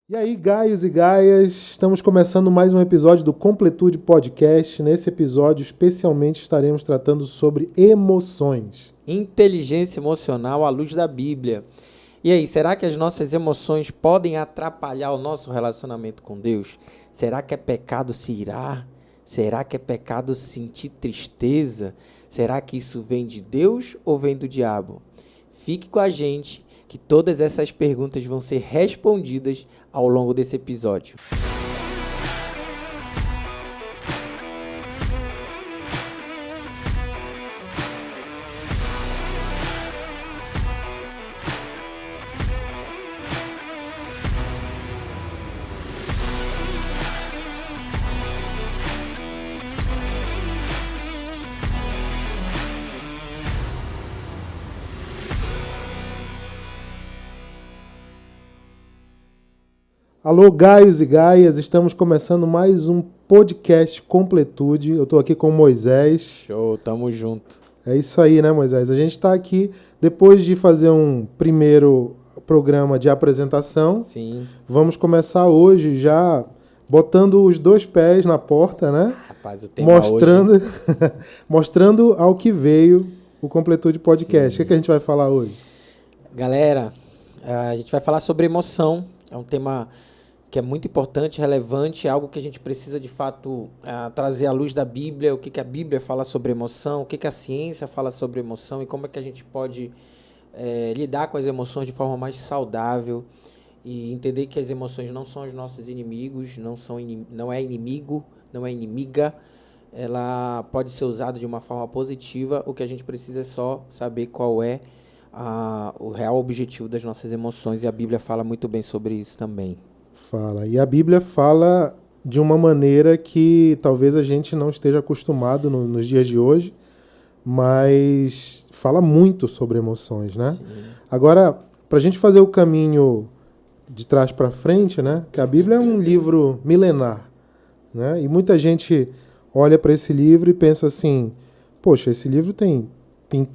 E aí, Gaios e Gaias, estamos começando mais um episódio do Completude Podcast. Nesse episódio, especialmente, estaremos tratando sobre emoções. Inteligência emocional à luz da Bíblia. E aí, será que as nossas emoções podem atrapalhar o nosso relacionamento com Deus? Será que é pecado se irar? Será que é pecado sentir tristeza? Será que isso vem de Deus ou vem do diabo? Fique com a gente que todas essas perguntas vão ser respondidas ao longo desse episódio. Alô, Gaios e Gaias, estamos começando mais um podcast Completude. Eu estou aqui com o Moisés. Show, tamo junto. É isso aí, né, Moisés? A gente está aqui depois de fazer um primeiro programa de apresentação. Sim. Vamos começar hoje já botando os dois pés na porta, né? Rapaz, o tema Mostrando, hoje... mostrando ao que veio o Completude Podcast. Sim. O que a gente vai falar hoje? Galera, a gente vai falar sobre emoção. É um tema que é muito importante, relevante, é algo que a gente precisa de fato trazer à luz da Bíblia, o que a Bíblia fala sobre emoção, o que a ciência fala sobre emoção e como é que a gente pode lidar com as emoções de forma mais saudável e entender que as emoções não são os nossos inimigos, não é inimigo, não é inimiga, ela pode ser usada de uma forma positiva, o que a gente precisa é só saber qual é o real objetivo das nossas emoções e a Bíblia fala muito bem sobre isso também. Fala. E a Bíblia fala de uma maneira que talvez a gente não esteja acostumado nos dias de hoje, mas fala muito sobre emoções, né? Sim. Agora, para a gente fazer o caminho de trás para frente, né? Que a Bíblia é um livro milenar, né? E muita gente olha para esse livro e pensa assim: poxa, esse livro tem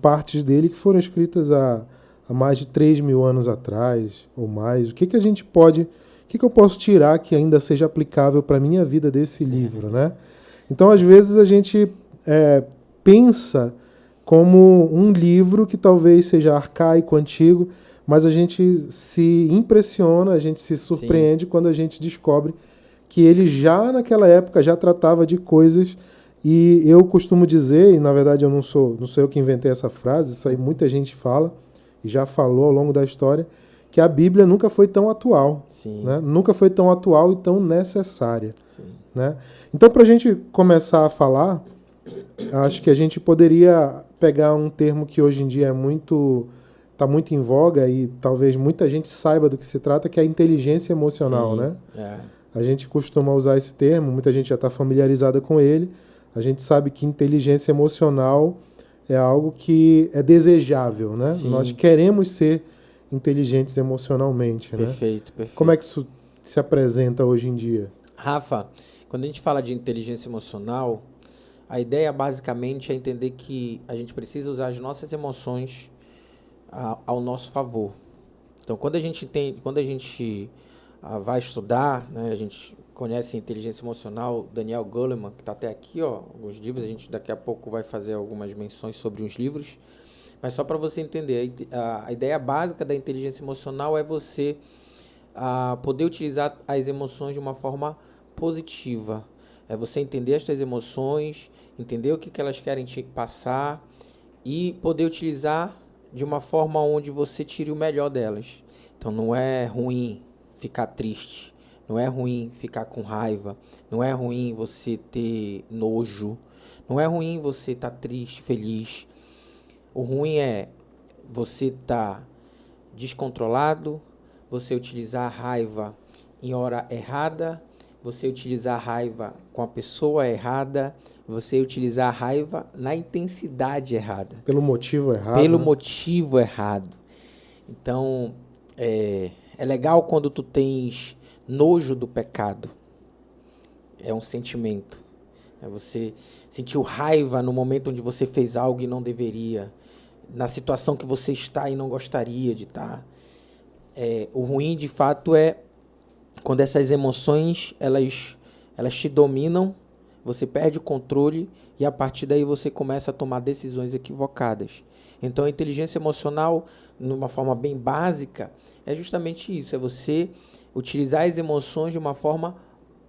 partes dele que foram escritas há mais de 3.000 anos atrás ou mais. O que a gente pode... O que eu posso tirar que ainda seja aplicável para a minha vida desse livro, né? Então, às vezes, a gente pensa como um livro que talvez seja arcaico, antigo, mas a gente se impressiona, a gente se surpreende quando a gente descobre que ele já naquela época já tratava de coisas. E eu costumo dizer, e na verdade não sou eu que inventei essa frase, isso aí muita gente fala e já falou ao longo da história, que a Bíblia nunca foi tão atual, né? Nunca foi tão atual e tão necessária. Né? Então, para a gente começar a falar, acho que a gente poderia pegar um termo que hoje em dia está muito em voga e talvez muita gente saiba do que se trata, que é a inteligência emocional. Né? A gente costuma usar esse termo, muita gente já está familiarizada com ele. A gente sabe que inteligência emocional é algo que é desejável. Né? Nós queremos ser inteligentes emocionalmente, né? Perfeito. Como é que isso se apresenta hoje em dia? Rafa, quando a gente fala de inteligência emocional, a ideia basicamente é entender que a gente precisa usar as nossas emoções ao nosso favor. Então, quando a gente vai estudar, né, a gente conhece inteligência emocional, Daniel Goleman, que está até aqui, ó, alguns livros, a gente daqui a pouco vai fazer algumas menções sobre uns livros. Mas só para você entender, a ideia básica da inteligência emocional é você poder utilizar as emoções de uma forma positiva. É você entender as suas emoções, entender o que elas querem te passar e poder utilizar de uma forma onde você tire o melhor delas. Então não é ruim ficar triste, não é ruim ficar com raiva, não é ruim você ter nojo, não é ruim você estar triste, feliz. O ruim é você estar descontrolado, você utilizar a raiva em hora errada, você utilizar a raiva com a pessoa errada, você utilizar a raiva na intensidade errada. Pelo motivo errado. Pelo motivo errado. Então, é legal quando tu tens nojo do pecado. É um sentimento. Você sentiu raiva no momento onde você fez algo e não deveria. Na situação que você está e não gostaria de estar. O ruim, de fato, é quando essas emoções, elas te dominam, você perde o controle e a partir daí você começa a tomar decisões equivocadas. Então a inteligência emocional, numa forma bem básica, é justamente isso, é você utilizar as emoções de uma forma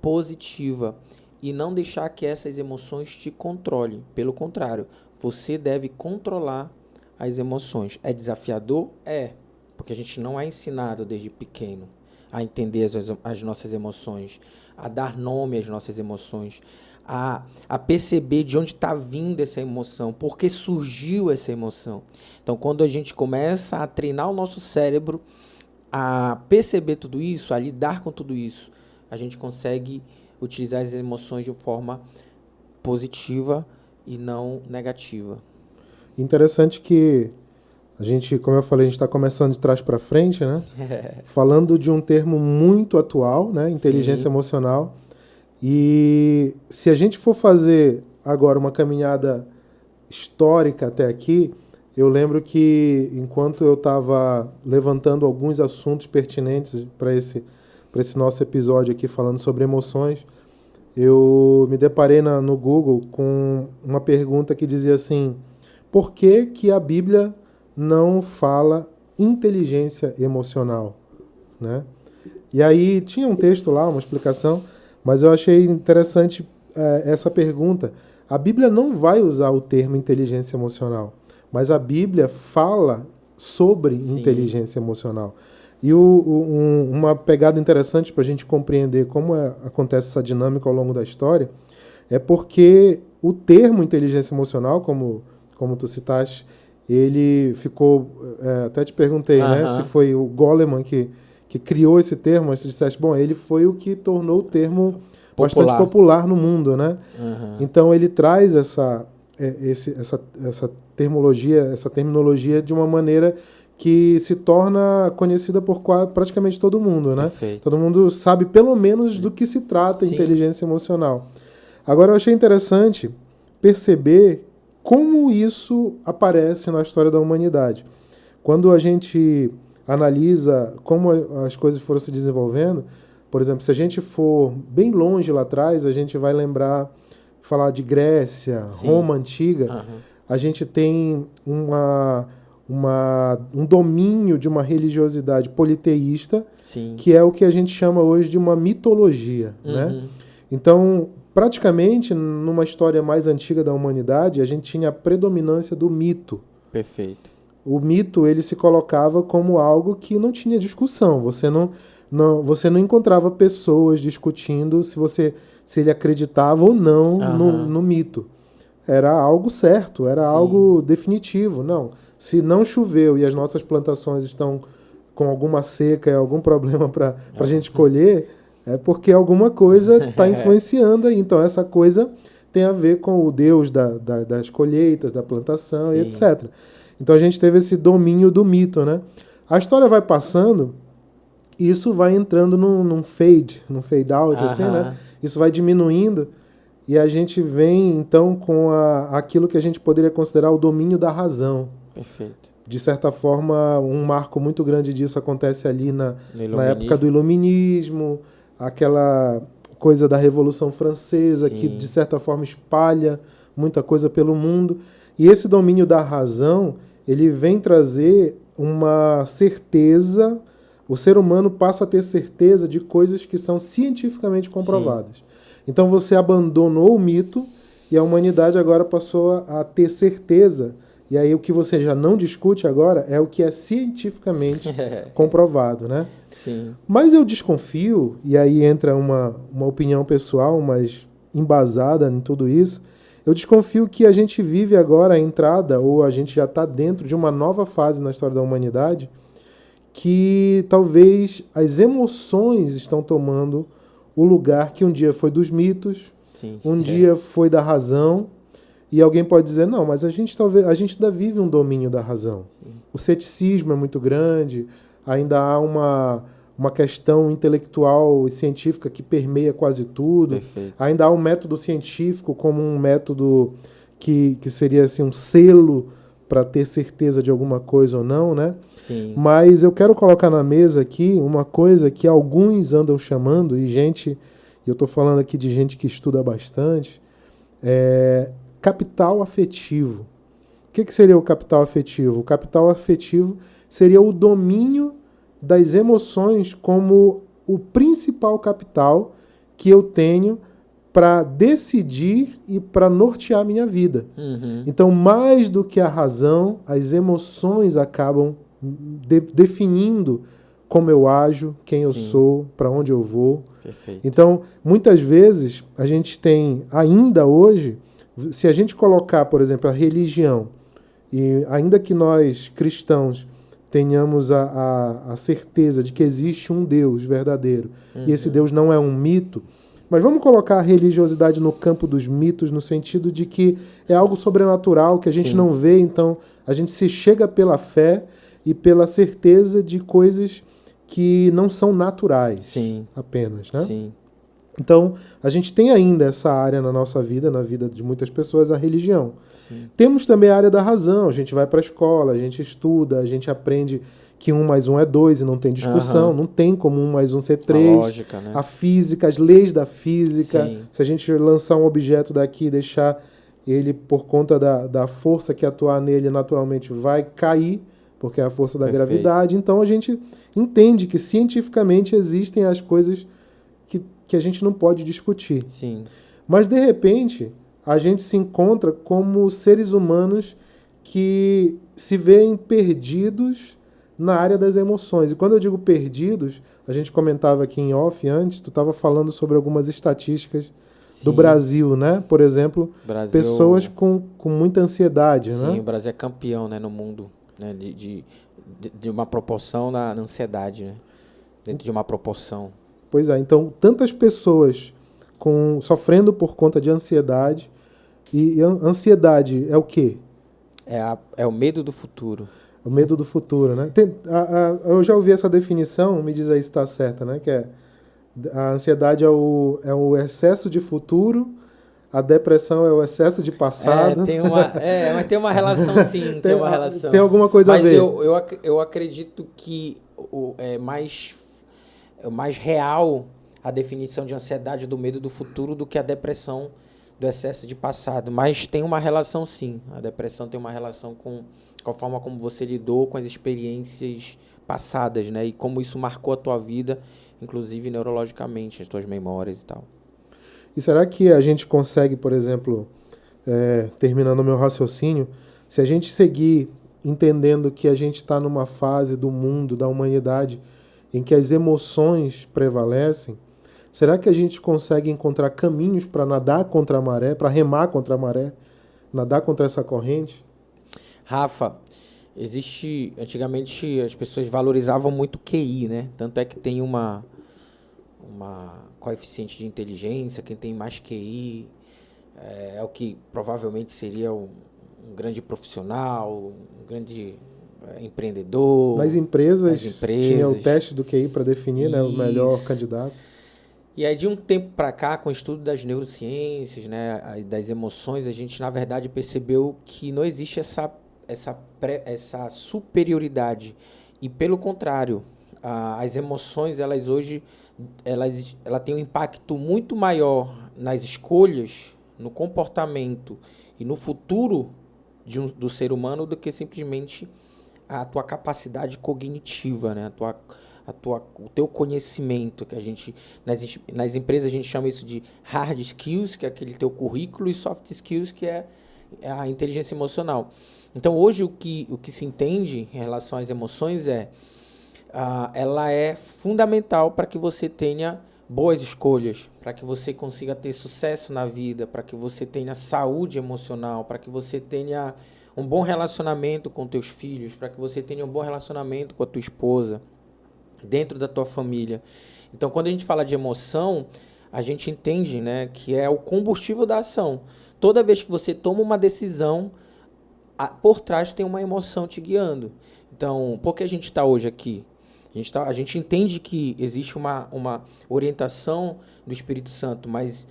positiva e não deixar que essas emoções te controlem. Pelo contrário, você deve controlar as emoções. É desafiador? É, porque a gente não é ensinado desde pequeno a entender as nossas emoções, a dar nome às nossas emoções, a perceber de onde está vindo essa emoção, por que surgiu essa emoção. Então, quando a gente começa a treinar o nosso cérebro a perceber tudo isso, a lidar com tudo isso, a gente consegue utilizar as emoções de forma positiva e não negativa. Interessante que a gente, como eu falei, a gente está começando de trás para frente, né? Falando de um termo muito atual, né? Inteligência emocional. E se a gente for fazer agora uma caminhada histórica até aqui, eu lembro que enquanto eu estava levantando alguns assuntos pertinentes para esse nosso episódio aqui falando sobre emoções, eu me deparei no Google com uma pergunta que dizia assim: por que a Bíblia não fala inteligência emocional, né? E aí tinha um texto lá, uma explicação, mas eu achei interessante essa pergunta. A Bíblia não vai usar o termo inteligência emocional, mas a Bíblia fala sobre inteligência emocional. E uma pegada interessante para a gente compreender como acontece essa dinâmica ao longo da história é porque o termo inteligência emocional, como tu citaste, ele ficou... até te perguntei, né, se foi o Goleman que criou esse termo, mas tu disseste, bom, ele foi o que tornou o termo bastante popular no mundo, né? Então ele traz essa terminologia de uma maneira que se torna conhecida por praticamente todo mundo, né? Perfeito. Todo mundo sabe pelo menos do que se trata inteligência emocional. Agora eu achei interessante perceber como isso aparece na história da humanidade. Quando a gente analisa como as coisas foram se desenvolvendo, por exemplo, se a gente for bem longe lá atrás, a gente vai falar de Grécia, Roma Antiga, a gente tem um domínio de uma religiosidade politeísta, que é o que a gente chama hoje de uma mitologia, né? Então, praticamente, numa história mais antiga da humanidade, a gente tinha a predominância do mito. Perfeito. O mito, ele se colocava como algo que não tinha discussão. Você não encontrava pessoas discutindo se ele acreditava ou não no mito. Era algo certo, era algo definitivo. Não, se não choveu e as nossas plantações estão com alguma seca e algum problema para a gente colher, é porque alguma coisa está influenciando aí. Então, essa coisa tem a ver com o Deus das colheitas, da plantação e etc. Então, a gente teve esse domínio do mito, né? A história vai passando e isso vai entrando num fade out, assim, né? Isso vai diminuindo e a gente vem, então, com aquilo que a gente poderia considerar o domínio da razão. Perfeito. De certa forma, um marco muito grande disso acontece ali na época do Iluminismo, aquela coisa da Revolução Francesa, que, de certa forma, espalha muita coisa pelo mundo. E esse domínio da razão, ele vem trazer uma certeza, o ser humano passa a ter certeza de coisas que são cientificamente comprovadas. Então você abandonou o mito e a humanidade agora passou a ter certeza, e aí o que você já não discute agora é o que é cientificamente comprovado, né? Sim. Mas eu desconfio, e aí entra uma opinião pessoal, mas embasada em tudo isso, eu desconfio que a gente vive agora a entrada, ou a gente já está dentro de uma nova fase na história da humanidade, que talvez as emoções estão tomando o lugar que um dia foi dos mitos, dia foi da razão, e alguém pode dizer, não, mas a gente ainda vive um domínio da razão. O ceticismo é muito grande, ainda há uma questão intelectual e científica que permeia quase tudo. Perfeito. Ainda há um método científico como um método que seria assim, um selo para ter certeza de alguma coisa ou não, né? Sim. Mas eu quero colocar na mesa aqui uma coisa que alguns andam chamando, e eu estou falando aqui de gente que estuda bastante, capital afetivo. O que seria o capital afetivo? O capital afetivo seria o domínio das emoções como o principal capital que eu tenho para decidir e para nortear a minha vida. Uhum. Então, mais do que a razão, as emoções acabam definindo como eu ajo, quem eu sou, para onde eu vou. Perfeito. Então, muitas vezes, a gente tem, ainda hoje, se a gente colocar, por exemplo, a religião, e ainda que nós, cristãos, tenhamos a certeza de que existe um Deus verdadeiro, e esse Deus não é um mito, mas vamos colocar a religiosidade no campo dos mitos, no sentido de que é algo sobrenatural, que a gente não vê, então a gente se chega pela fé e pela certeza de coisas que não são naturais apenas, né? Sim. Então, a gente tem ainda essa área na nossa vida, na vida de muitas pessoas, a religião. Sim. Temos também a área da razão, a gente vai para a escola, a gente estuda, a gente aprende que 1 mais 1 é 2 e não tem discussão, não tem como 1 mais 1 ser 3. A lógica, né? A física, as leis da física. Sim. Se a gente lançar um objeto daqui e deixar ele, por conta da força que atuar nele, naturalmente vai cair, porque é a força da gravidade. Então a gente entende que cientificamente existem as coisas que a gente não pode discutir. Sim. Mas, de repente, a gente se encontra como seres humanos que se veem perdidos na área das emoções. E quando eu digo perdidos, a gente comentava aqui em off antes, tu estava falando sobre algumas estatísticas do Brasil, né? Por exemplo, pessoas com muita ansiedade, né? Sim, o Brasil é campeão, né, no mundo, né, de uma proporção na ansiedade, né? Dentro de uma proporção. Pois é, então tantas pessoas sofrendo por conta de ansiedade, e ansiedade é o quê? É o medo do futuro. O medo do futuro, né? Eu já ouvi essa definição, me diz aí se está certa, né? Que a ansiedade é o excesso de futuro, a depressão é o excesso de passado. Mas tem uma relação sim, tem uma relação. Tem alguma coisa a ver. Mas eu acredito que é mais real a definição de ansiedade do medo do futuro do que a depressão do excesso de passado. Mas tem uma relação sim. A depressão tem uma relação com a forma como você lidou com as experiências passadas, né? E como isso marcou a tua vida, inclusive neurologicamente, as tuas memórias e tal. E será que a gente consegue, por exemplo, terminando o meu raciocínio, se a gente seguir entendendo que a gente está numa fase do mundo, da humanidade, em que as emoções prevalecem, será que a gente consegue encontrar caminhos para nadar contra a maré, para remar contra a maré, nadar contra essa corrente? Rafa, antigamente as pessoas valorizavam muito o QI, né? Tanto é que tem uma coeficiente de inteligência, quem tem mais QI é o que provavelmente seria um grande profissional, um grande empreendedor. Nas empresas tinha o teste do QI para definir, né, o melhor candidato. E aí, de um tempo para cá, com o estudo das neurociências, né, das emoções, a gente, na verdade, percebeu que não existe essa superioridade. E, pelo contrário, as emoções, elas hoje, ela tem um impacto muito maior nas escolhas, no comportamento e no futuro do ser humano do que simplesmente a tua capacidade cognitiva, né? O teu conhecimento, que a gente nas empresas a gente chama isso de hard skills, que é aquele teu currículo, e soft skills, que é a inteligência emocional. Então hoje o que se entende em relação às emoções ela é fundamental para que você tenha boas escolhas, para que você consiga ter sucesso na vida, para que você tenha saúde emocional, para que você tenha um bom relacionamento com teus filhos, para que você tenha um bom relacionamento com a tua esposa, dentro da tua família. Então, quando a gente fala de emoção, a gente entende, né, que é o combustível da ação. Toda vez que você toma uma decisão, por trás tem uma emoção te guiando. Então, por que a gente está hoje aqui? A gente entende que existe uma orientação do Espírito Santo, mas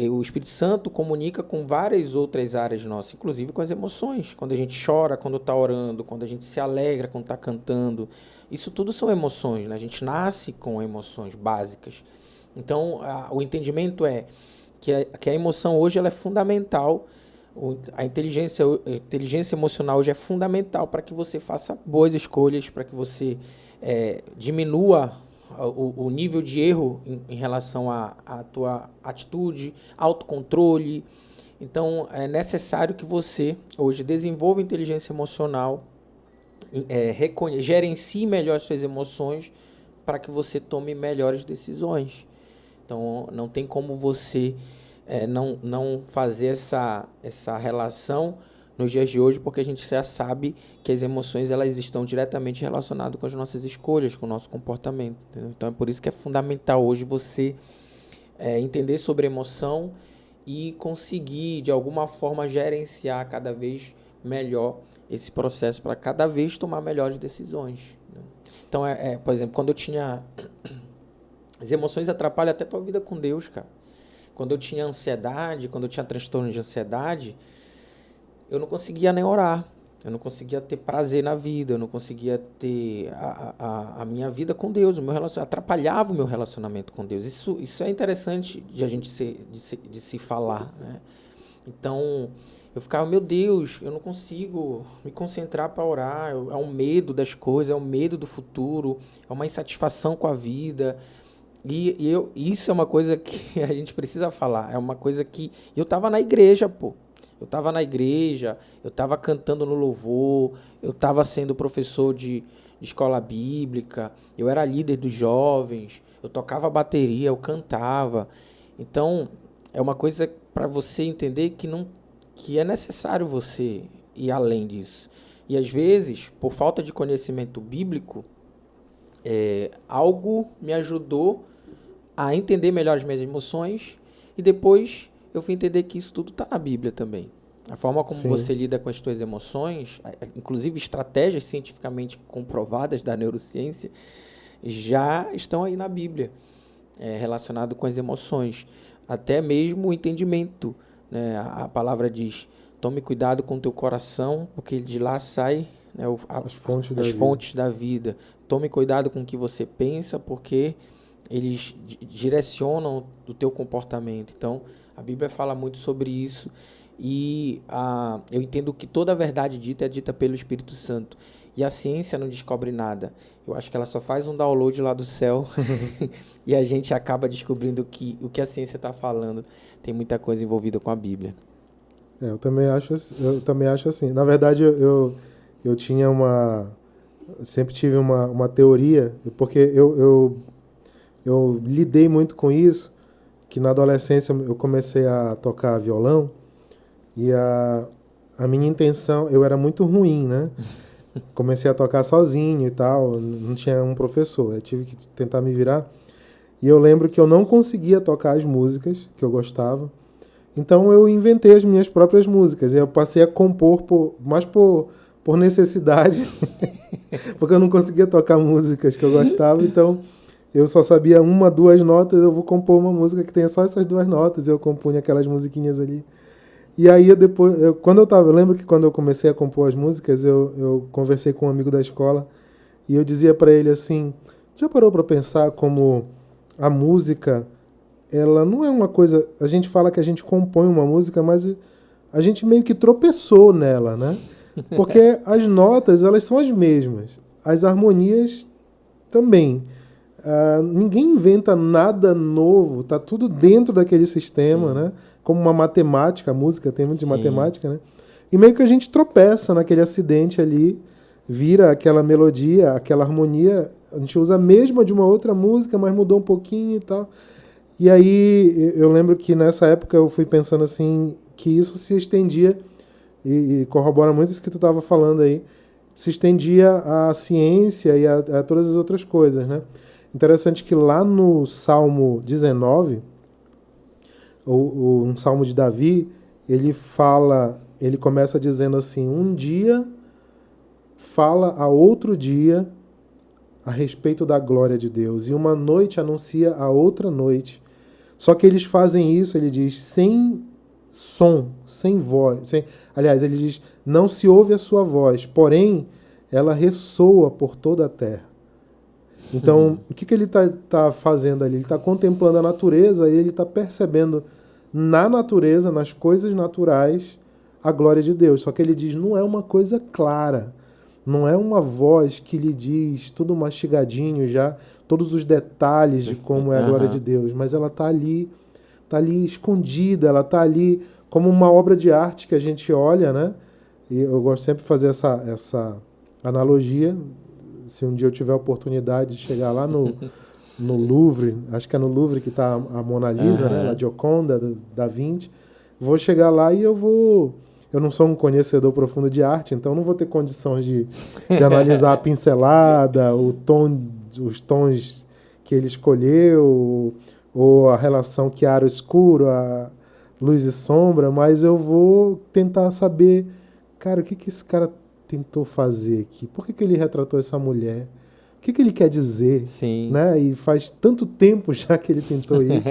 o Espírito Santo comunica com várias outras áreas nossas, inclusive com as emoções. Quando a gente chora, quando está orando, quando a gente se alegra, quando está cantando. Isso tudo são emoções, né? A gente nasce com emoções básicas. Então, o entendimento é que a emoção hoje ela é fundamental. A inteligência emocional hoje é fundamental para que você faça boas escolhas, para que você diminua o nível de erro em relação à tua atitude, autocontrole. Então, é necessário que você hoje desenvolva inteligência emocional, gerencie melhor as suas emoções para que você tome melhores decisões. Então, não tem como você não fazer essa relação nos dias de hoje, porque a gente já sabe que as emoções elas estão diretamente relacionadas com as nossas escolhas, com o nosso comportamento. Entendeu? Então é por isso que é fundamental hoje você entender sobre emoção e conseguir, de alguma forma, gerenciar cada vez melhor esse processo para cada vez tomar melhores decisões. Né? Então, por exemplo, quando eu tinha... As emoções atrapalham até a tua vida com Deus, cara. Quando eu tinha ansiedade, quando eu tinha transtorno de ansiedade, eu não conseguia nem orar, eu não conseguia ter prazer na vida, eu não conseguia ter a minha vida com Deus, atrapalhava o meu relacionamento com Deus. Isso é interessante de a gente de se falar, né? Então, eu ficava, meu Deus, eu não consigo me concentrar para orar, é um medo das coisas, é um medo do futuro, é uma insatisfação com a vida. Isso é uma coisa que a gente precisa falar, é uma coisa que... Eu estava na igreja, pô. Eu estava na igreja, eu estava cantando no louvor, eu estava sendo professor de escola bíblica, eu era líder dos jovens, eu tocava bateria, eu cantava. Então, é uma coisa para você entender que é necessário você ir além disso. E às vezes, por falta de conhecimento bíblico, algo me ajudou a entender melhor as minhas emoções e depois eu fui entender que isso tudo está na Bíblia também. A forma como você lida com as suas emoções, inclusive estratégias cientificamente comprovadas da neurociência, já estão aí na Bíblia, relacionado com as emoções. Até mesmo o entendimento, né? A palavra diz, tome cuidado com o teu coração, porque de lá sai, né, as fontes da vida. Tome cuidado com o que você pensa, porque eles direcionam o teu comportamento. Então, a Bíblia fala muito sobre isso e eu entendo que toda a verdade dita é dita pelo Espírito Santo. E a ciência não descobre nada. Eu acho que ela só faz um download lá do céu e a gente acaba descobrindo que o que a ciência está falando tem muita coisa envolvida com a Bíblia. Eu também acho assim. Na verdade, eu tinha sempre tive uma teoria, porque eu lidei muito com isso, que na adolescência eu comecei a tocar violão e a minha intenção, eu era muito ruim, né? Comecei a tocar sozinho e tal, não tinha um professor, eu tive que tentar me virar. E eu lembro que eu não conseguia tocar as músicas que eu gostava, então eu inventei as minhas próprias músicas. E eu passei a compor mais por necessidade, porque eu não conseguia tocar músicas que eu gostava, então eu só sabia 1, 2 notas, eu vou compor uma música que tenha só essas 2 notas, eu compunha aquelas musiquinhas ali. E aí eu lembro que quando eu comecei a compor as músicas, eu conversei com um amigo da escola e eu dizia para ele assim, já parou para pensar como a música, ela não é uma coisa, a gente fala que a gente compõe uma música, mas a gente meio que tropeçou nela, né? Porque as notas, elas são as mesmas, as harmonias também. Ninguém inventa nada novo, tá tudo dentro daquele sistema, né? Como uma matemática, a música tem muito de matemática, né? E meio que a gente tropeça naquele acidente ali, vira aquela melodia, aquela harmonia, a gente usa a mesma de uma outra música, mas mudou um pouquinho e tal. E aí eu lembro que nessa época eu fui pensando assim, que isso se estendia, e corrobora muito isso que tu estava falando aí, se estendia à ciência e a todas as outras coisas, né? Interessante que lá no Salmo 19, um Salmo de Davi, ele começa dizendo assim, um dia fala a outro dia a respeito da glória de Deus, e uma noite anuncia a outra noite Só que eles fazem isso, ele diz, sem som, sem voz. Aliás, ele diz, não se ouve a sua voz, porém, ela ressoa por toda a terra. Então, o que ele tá fazendo ali? Ele está contemplando a natureza e ele está percebendo na natureza, nas coisas naturais, a glória de Deus. Só que ele diz, não é uma coisa clara. Não é uma voz que lhe diz tudo mastigadinho já, todos os detalhes de como é a glória de Deus. Mas ela está ali escondida, ela está ali como uma obra de arte que a gente olha, né? E eu gosto sempre de fazer essa analogia. Se um dia eu tiver a oportunidade de chegar lá no Louvre, acho que é no Louvre que está a Mona Lisa, né? A Gioconda, Da Vinci. Vou chegar lá e eu não sou um conhecedor profundo de arte, então não vou ter condições de analisar a pincelada, os tons que ele escolheu, ou a relação chiaro-escuro, a luz e sombra, mas eu vou tentar saber, cara, o que esse cara tentou fazer aqui? Por que ele retratou essa mulher? O que ele quer dizer? Sim. Né? E faz tanto tempo já que ele tentou isso.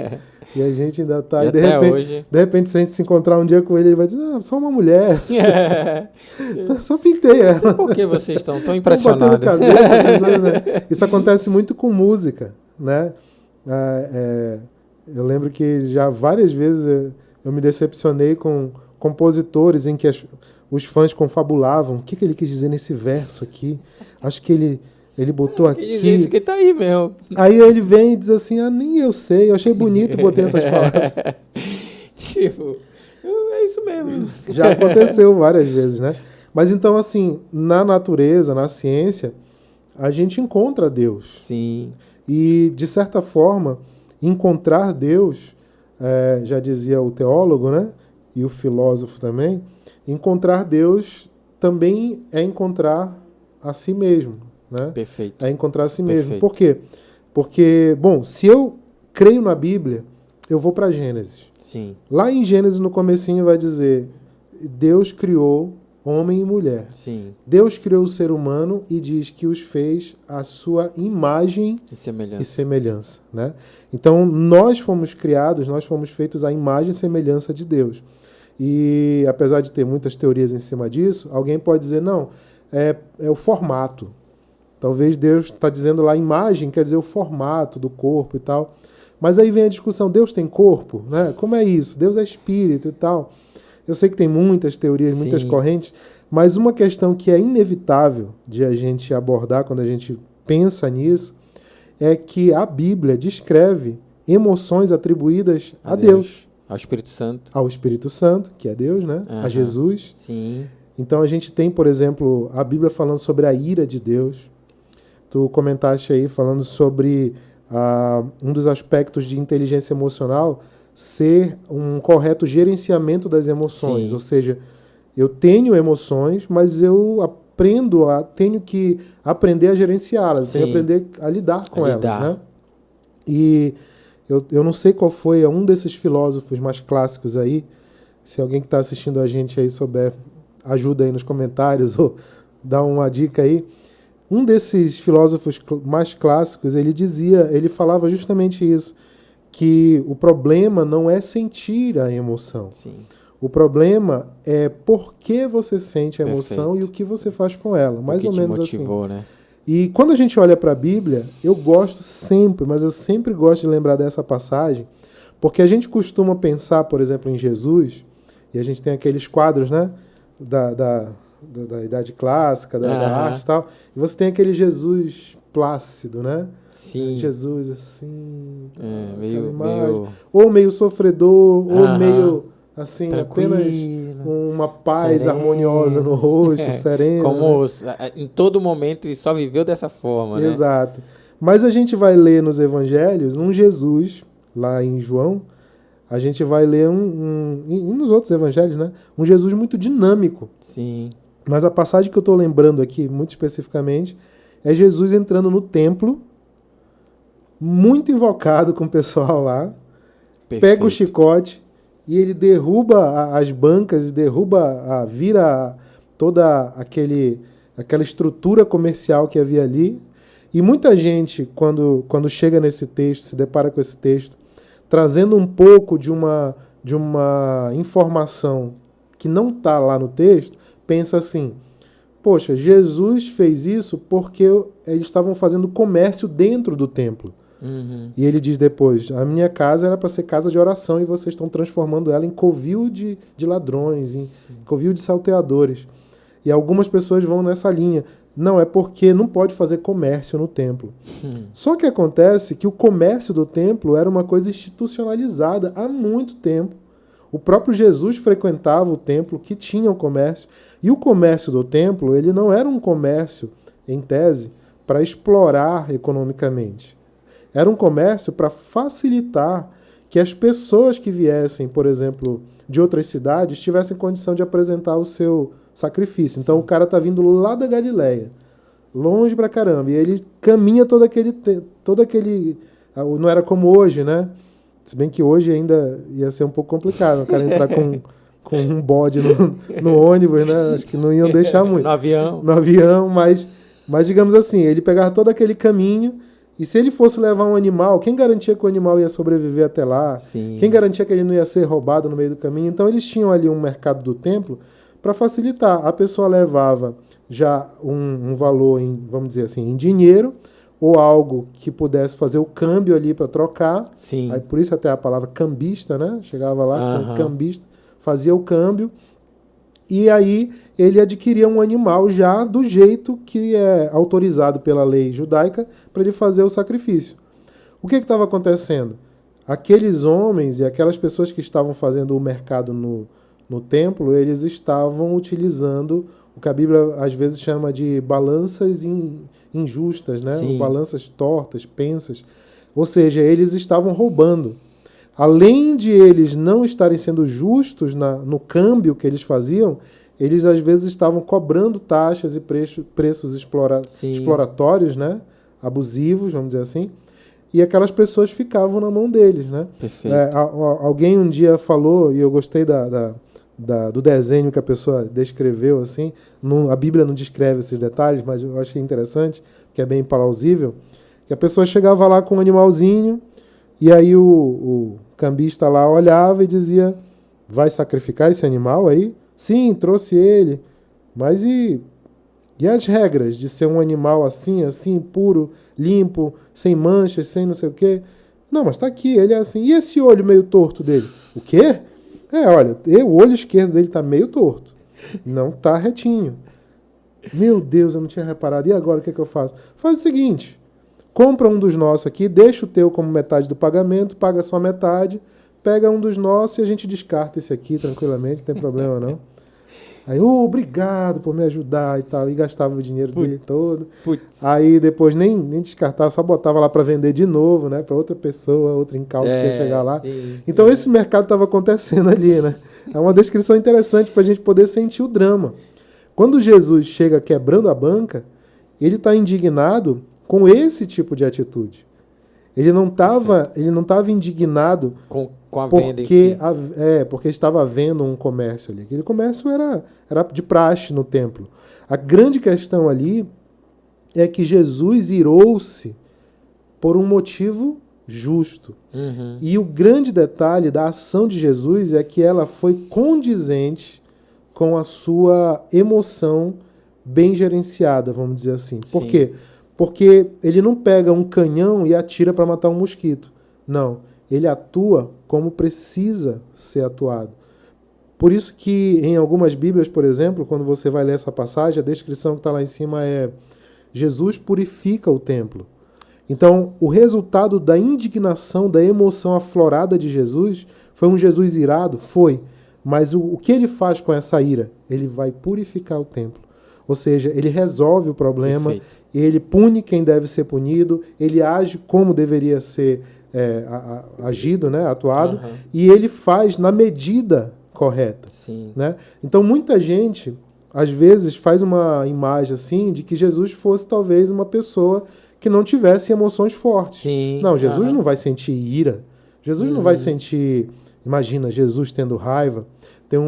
E a gente ainda está... E até hoje... De repente, se a gente se encontrar um dia com ele vai dizer, só uma mulher. Só pintei ela. Por que vocês estão tão impressionados? Cabeça, né? Isso acontece muito com música, né? Eu lembro que já várias vezes eu me decepcionei com compositores em que os fãs confabulavam. O que ele quis dizer nesse verso aqui? Acho que ele botou aqui... Isso que tá aí mesmo. Aí ele vem e diz assim, nem eu sei, eu achei bonito e botei essas palavras. Tipo, é isso mesmo. Já aconteceu várias vezes, né? Mas então, assim, na natureza, na ciência, a gente encontra Deus. Sim. E, de certa forma, encontrar Deus, já dizia o teólogo, né? E o filósofo também, encontrar Deus também é encontrar a si mesmo. Né? Perfeito. É encontrar a si Perfeito. mesmo. Por quê? Porque, bom, se eu creio na Bíblia, eu vou para Gênesis. Sim. Lá em Gênesis, no comecinho, vai dizer, Deus criou homem e mulher. Sim. Deus criou o ser humano e diz que os fez à sua imagem e semelhança. Né? Então, nós fomos criados, nós fomos feitos à imagem e semelhança de Deus. E, apesar de ter muitas teorias em cima disso, alguém pode dizer, não, é o formato. Talvez Deus está dizendo lá imagem, quer dizer o formato do corpo e tal. Mas aí vem a discussão, Deus tem corpo? Né? Como é isso? Deus é espírito e tal. Eu sei que tem muitas teorias, muitas correntes, mas uma questão que é inevitável de a gente abordar quando a gente pensa nisso é que a Bíblia descreve emoções atribuídas a Deus. Ao Espírito Santo. Ao Espírito Santo, que é Deus, né? A Jesus. Sim. Então a gente tem, por exemplo, a Bíblia falando sobre a ira de Deus. Tu comentaste aí falando sobre um dos aspectos de inteligência emocional ser um correto gerenciamento das emoções. Sim. Ou seja, eu tenho emoções, mas eu tenho que aprender a gerenciá-las, tenho que aprender a lidar com elas. Né? E eu não sei qual foi um desses filósofos mais clássicos aí. Se alguém que está assistindo a gente aí souber, ajuda aí nos comentários ou dá uma dica aí. Um desses filósofos mais clássicos, ele falava justamente isso, que o problema não é sentir a emoção. Sim. O problema é por que você sente a emoção e o que você faz com ela. Mais ou menos motivou, assim. Né? E quando a gente olha para a Bíblia, eu sempre gosto de lembrar dessa passagem, porque a gente costuma pensar, por exemplo, em Jesus, e a gente tem aqueles quadros, né, da Idade Clássica, da arte e tal, e você tem aquele Jesus plácido, né? Sim. Jesus assim, meio... ou meio sofredor, ou meio assim, tranquilo, apenas uma paz harmoniosa no rosto, sereno. Como em todo momento ele só viveu dessa forma, né? Exato. Mas a gente vai ler nos evangelhos um Jesus, lá em João, a gente vai ler nos outros evangelhos, né? Um Jesus muito dinâmico. Sim. Mas a passagem que eu estou lembrando aqui, muito especificamente, é Jesus entrando no templo, muito invocado com o pessoal lá, pega o chicote e ele derruba as bancas, vira toda aquela estrutura comercial que havia ali. E muita gente, quando chega nesse texto, se depara com esse texto, trazendo um pouco de uma informação que não está lá no texto, pensa assim, poxa, Jesus fez isso porque eles estavam fazendo comércio dentro do templo. E ele diz depois, a minha casa era para ser casa de oração e vocês estão transformando ela em covil de ladrões, em covil de salteadores. E algumas pessoas vão nessa linha. Não, é porque não pode fazer comércio no templo. Só que acontece que o comércio do templo era uma coisa institucionalizada há muito tempo. O próprio Jesus frequentava o templo que tinha o comércio. E o comércio do templo, ele não era um comércio, em tese, para explorar economicamente. Era um comércio para facilitar que as pessoas que viessem, por exemplo, de outras cidades, tivessem condição de apresentar o seu sacrifício. Então o cara está vindo lá da Galileia, longe pra caramba, e ele caminha todo aquele... Não era como hoje, né? Se bem que hoje ainda ia ser um pouco complicado, o cara entrar com um bode no ônibus, né? Acho que não iam deixar muito. No avião, mas digamos assim, ele pegava todo aquele caminho. E se ele fosse levar um animal, quem garantia que o animal ia sobreviver até lá? Sim. Quem garantia que ele não ia ser roubado no meio do caminho? Então eles tinham ali um mercado do templo para facilitar. A pessoa levava já um valor, vamos dizer assim, em dinheiro, ou algo que pudesse fazer o câmbio ali para trocar. Sim. Aí, por isso até a palavra cambista, né? Chegava lá com o cambista, fazia o câmbio. E aí ele adquiria um animal já do jeito que é autorizado pela lei judaica para ele fazer o sacrifício. O que estava acontecendo? Aqueles homens e aquelas pessoas que estavam fazendo o mercado no templo, eles estavam utilizando o que a Bíblia às vezes chama de balanças injustas, né? Balanças tortas, pensas. Ou seja, eles estavam roubando. Além de eles não estarem sendo justos no câmbio que eles faziam, eles às vezes estavam cobrando taxas e preços exploratórios, né? Abusivos, vamos dizer assim, e aquelas pessoas ficavam na mão deles, né? Perfeito. Alguém um dia falou, e eu gostei do desenho que a pessoa descreveu, assim, a Bíblia não descreve esses detalhes, mas eu achei interessante, que é bem plausível, que a pessoa chegava lá com um animalzinho, e aí o cambista lá olhava e dizia, vai sacrificar esse animal aí? Sim, trouxe ele. Mas e as regras de ser um animal assim, puro, limpo, sem manchas, sem não sei o quê? Não, mas tá aqui, ele é assim. E esse olho meio torto dele? O quê? Olha, o olho esquerdo dele tá meio torto. Não tá retinho. Meu Deus, eu não tinha reparado. E agora o que é que eu faço? Faz o seguinte... Compra um dos nossos aqui, deixa o teu como metade do pagamento, paga só metade, pega um dos nossos e a gente descarta esse aqui tranquilamente, não tem problema não. Aí, obrigado por me ajudar e tal, e gastava o dinheiro dele todo. Aí depois nem descartava, só botava lá para vender de novo, né, para outra pessoa, outro incauto que ia chegar lá. Então esse mercado estava acontecendo ali, né? É uma descrição interessante para a gente poder sentir o drama. Quando Jesus chega quebrando a banca, ele está indignado com esse tipo de atitude. Ele não estava indignado com a venda em si. Porque estava havendo um comércio ali. Aquele comércio era de praxe no templo. A grande questão ali é que Jesus irou-se por um motivo justo. E o grande detalhe da ação de Jesus é que ela foi condizente com a sua emoção bem gerenciada, vamos dizer assim. Por quê? Porque ele não pega um canhão e atira para matar um mosquito. Não. Ele atua como precisa ser atuado. Por isso que em algumas Bíblias, por exemplo, quando você vai ler essa passagem, a descrição que está lá em cima é Jesus purifica o templo. Então, o resultado da indignação, da emoção aflorada de Jesus, foi um Jesus irado? Foi. Mas o que ele faz com essa ira? Ele vai purificar o templo. Ou seja, ele resolve o problema, Perfeito. Ele pune quem deve ser punido, ele age como deveria ser agido, né, atuado, e ele faz na medida correta. Sim. Né? Então, muita gente, às vezes, faz uma imagem assim de que Jesus fosse talvez uma pessoa que não tivesse emoções fortes. Sim. Não, Jesus não vai sentir ira, Jesus não vai sentir... Imagina, Jesus tendo raiva. Tem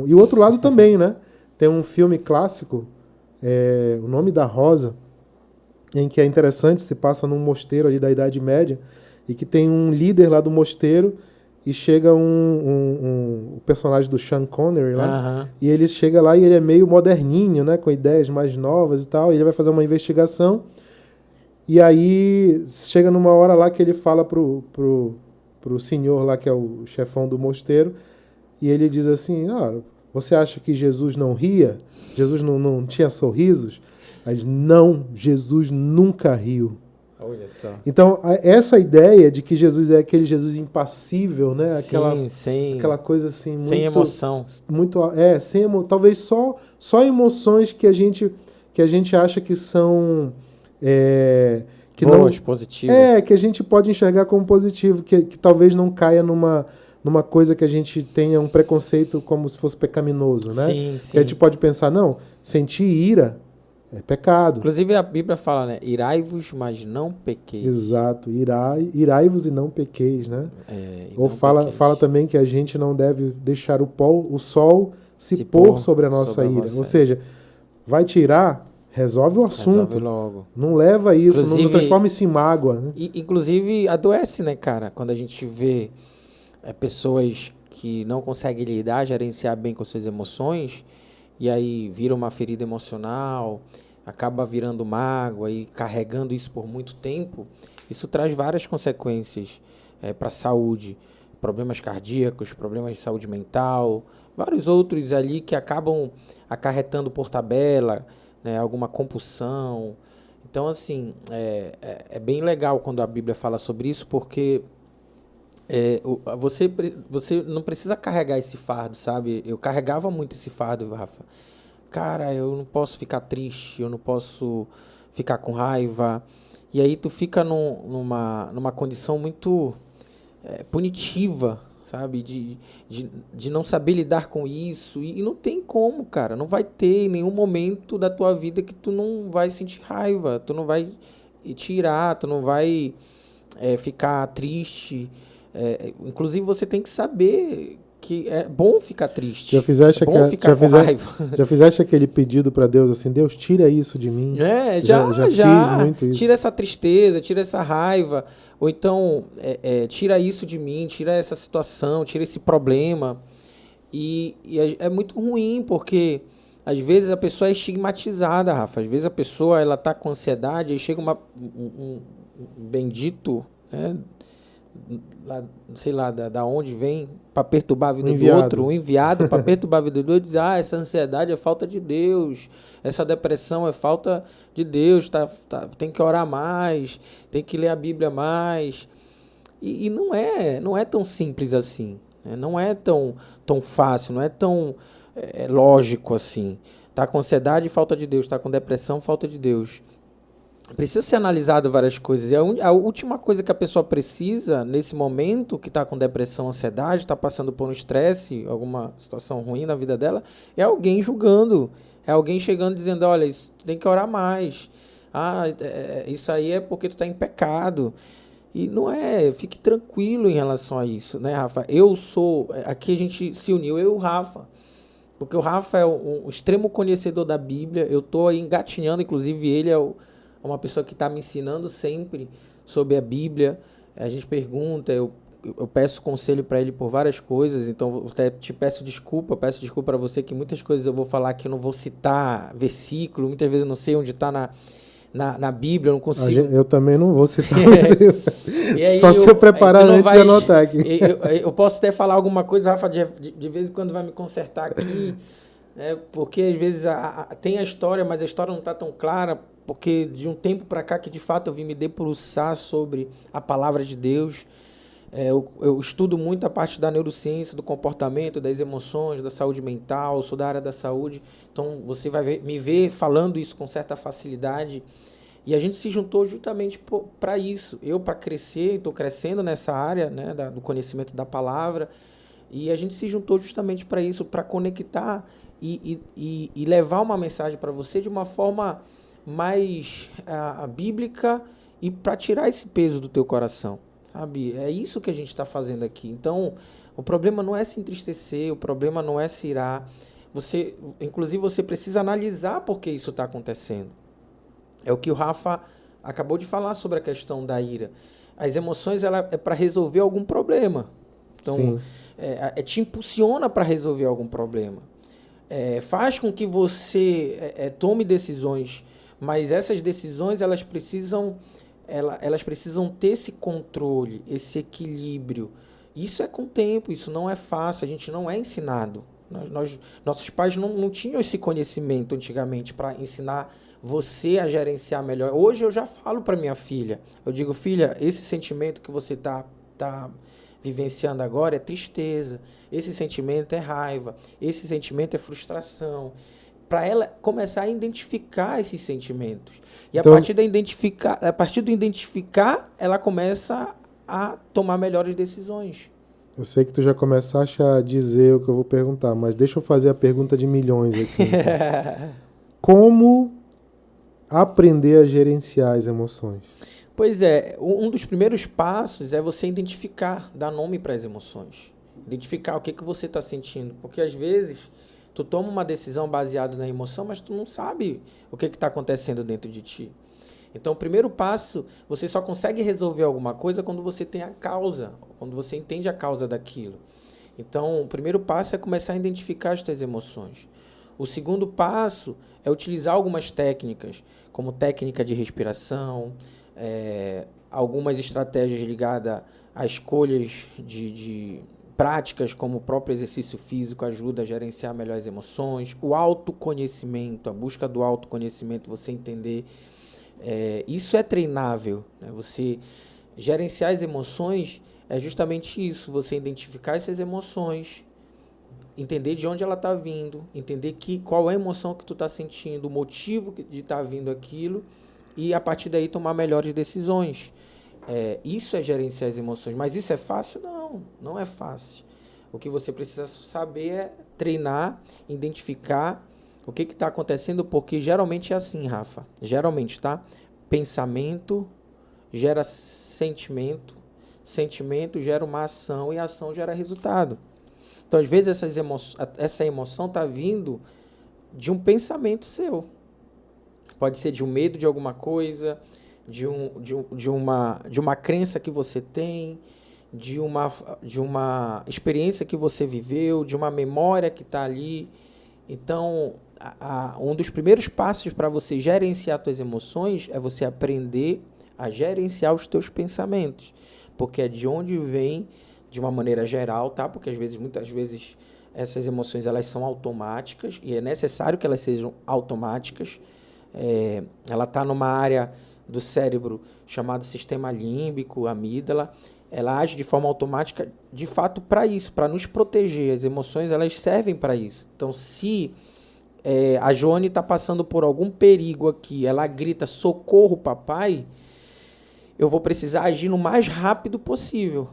E o outro lado também, né? Tem um filme clássico, O Nome da Rosa, em que é interessante, se passa num mosteiro ali da Idade Média, e que tem um líder lá do mosteiro e chega o personagem do Sean Connery lá, Aham. e ele chega lá e ele é meio moderninho, né, com ideias mais novas e tal, e ele vai fazer uma investigação, e aí chega numa hora lá que ele fala pro senhor lá, que é o chefão do mosteiro, e ele diz assim, você acha que Jesus não ria? Jesus não tinha sorrisos? Aí ele diz, não, Jesus nunca riu. Olha só. Então, essa ideia de que Jesus é aquele Jesus impassível, né? Sim, Aquela coisa assim, muito... sem emoção. Talvez só emoções que a gente acha que são... que Boas, não, positivas. que a gente pode enxergar como positivo, que talvez não caia numa coisa que a gente tenha um preconceito como se fosse pecaminoso, né? Sim, Que a sim. gente pode pensar, não, sentir ira é pecado. Inclusive a Bíblia fala, né? Irai-vos, mas não pequeis. Exato, irai-vos e não pequeis, né? E Ou não fala pequeis. também que a gente não deve deixar o sol se pôr sobre a nossa ira. Ou seja, vai tirar, resolve o assunto. Resolve logo. Não leva isso, não Inclusive- transforma isso em mágoa, né? Inclusive adoece, né, cara? Quando a gente vê pessoas que não conseguem lidar, gerenciar bem com suas emoções, e aí vira uma ferida emocional, acaba virando mágoa e carregando isso por muito tempo, isso traz várias consequências para a saúde, problemas cardíacos, problemas de saúde mental, vários outros ali que acabam acarretando por tabela, né, alguma compulsão. Então, assim, é bem legal quando a Bíblia fala sobre isso, porque você não precisa carregar esse fardo, sabe? Eu carregava muito esse fardo, Rafa. Cara, eu não posso ficar triste, eu não posso ficar com raiva. E aí tu fica numa condição muito punitiva, sabe? De não saber lidar com isso. E não tem como, cara. Não vai ter em nenhum momento da tua vida que tu não vai sentir raiva, tu não vai tirar, tu não vai ficar triste. Inclusive você tem que saber que é bom ficar triste. Já fizeste, é bom ficar com raiva. já fizeste aquele pedido para Deus assim, Deus, tira isso de mim? Já fiz muito isso. Tira essa tristeza, tira essa raiva. Ou então, tira isso de mim, tira essa situação, tira esse problema. E é muito ruim, porque às vezes a pessoa é estigmatizada, Rafa. Às vezes a pessoa ela tá com ansiedade, aí chega um bendito, né? Lá, sei lá, da onde vem para perturbar a vida do outro, um enviado para perturbar a vida do outro, diz, essa ansiedade é falta de Deus, essa depressão é falta de Deus, tem que orar mais, tem que ler a Bíblia mais. E não é tão simples assim, né? Não é tão fácil, não é tão lógico assim. Tá com ansiedade, falta de Deus, tá com depressão, falta de Deus. Precisa ser analisado várias coisas. E a última coisa que a pessoa precisa, nesse momento, que está com depressão, ansiedade, está passando por um estresse, alguma situação ruim na vida dela, é alguém julgando. É alguém chegando dizendo, olha, isso, tem que orar mais. Isso aí é porque tu está em pecado. E não é, fique tranquilo em relação a isso, né, Rafa? Aqui a gente se uniu, eu e o Rafa. Porque o Rafa é um extremo conhecedor da Bíblia. Eu estou engatinhando, inclusive ele é uma pessoa que está me ensinando sempre sobre a Bíblia. A gente pergunta, eu peço conselho para ele por várias coisas, então eu até te peço desculpa para você que muitas coisas eu vou falar que eu não vou citar versículo, muitas vezes eu não sei onde está na Bíblia, eu não consigo... Eu também não vou citar, aí só se eu preparar antes de anotar aqui. Eu posso até falar alguma coisa, Rafa, de vez em quando vai me consertar aqui, porque às vezes tem a história, mas a história não está tão clara, porque de um tempo para cá que de fato eu vim me debruçar sobre a palavra de Deus. Eu estudo muito a parte da neurociência, do comportamento, das emoções, da saúde mental, sou da área da saúde, então você vai me ver falando isso com certa facilidade. E a gente se juntou justamente para isso. Eu, para crescer, estou crescendo nessa área, né, do conhecimento da palavra, e a gente se juntou justamente para isso, para conectar e levar uma mensagem para você de uma forma mais bíblica e para tirar esse peso do teu coração, sabe? É isso que a gente está fazendo aqui. Então, o problema não é se entristecer, o problema não é se irar. Inclusive, você precisa analisar por que isso está acontecendo. É o que o Rafa acabou de falar sobre a questão da ira. As emoções ela é para resolver algum problema. Então, te impulsiona para resolver algum problema. Faz com que você tome decisões, mas essas decisões elas precisam ter esse controle, esse equilíbrio. Isso é com o tempo, isso não é fácil, a gente não é ensinado. Nossos pais não tinham esse conhecimento antigamente para ensinar você a gerenciar melhor. Hoje eu já falo para minha filha, eu digo, filha, esse sentimento que você tá vivenciando agora é tristeza, esse sentimento é raiva, esse sentimento é frustração. Para ela começar a identificar esses sentimentos. E então, a partir do identificar, ela começa a tomar melhores decisões. Eu sei que tu já começaste a dizer o que eu vou perguntar, mas deixa eu fazer a pergunta de milhões aqui. Então. Como aprender a gerenciar as emoções? Pois é, um dos primeiros passos é você identificar, dar nome para as emoções. Identificar o que você está sentindo. Porque às vezes tu toma uma decisão baseada na emoção, mas tu não sabe o que está acontecendo dentro de ti. Então, o primeiro passo, você só consegue resolver alguma coisa quando você tem a causa, quando você entende a causa daquilo. Então, o primeiro passo é começar a identificar as tuas emoções. O segundo passo é utilizar algumas técnicas, como técnica de respiração, algumas estratégias ligadas a escolhas de práticas, como o próprio exercício físico ajuda a gerenciar melhor as emoções, o autoconhecimento, a busca do autoconhecimento, você entender. Isso é treinável, né? Você gerenciar as emoções é justamente isso, você identificar essas emoções, entender de onde ela está vindo, entender qual é a emoção que tu está sentindo, o motivo de estar vindo aquilo, e a partir daí tomar melhores decisões. Isso é gerenciar as emoções, mas isso é fácil? Não é fácil. O que você precisa saber é treinar, identificar o que está acontecendo, porque geralmente é assim, Rafa. Geralmente, tá? Pensamento gera sentimento, sentimento gera uma ação e a ação gera resultado. Então, às vezes, essa emoção está vindo de um pensamento seu. Pode ser de um medo de alguma coisa, de uma crença que você tem, de uma experiência que você viveu, de uma memória que está ali. Então, um dos primeiros passos para você gerenciar suas emoções é você aprender a gerenciar os teus pensamentos, porque é de onde vem, de uma maneira geral, tá? Porque muitas vezes essas emoções elas são automáticas e é necessário que elas sejam automáticas. Ela está numa área do cérebro chamado sistema límbico, amígdala. Ela age de forma automática, de fato, para isso, para nos proteger. As emoções elas servem para isso. Então, se a Joane está passando por algum perigo aqui, ela grita, socorro, papai, eu vou precisar agir no mais rápido possível.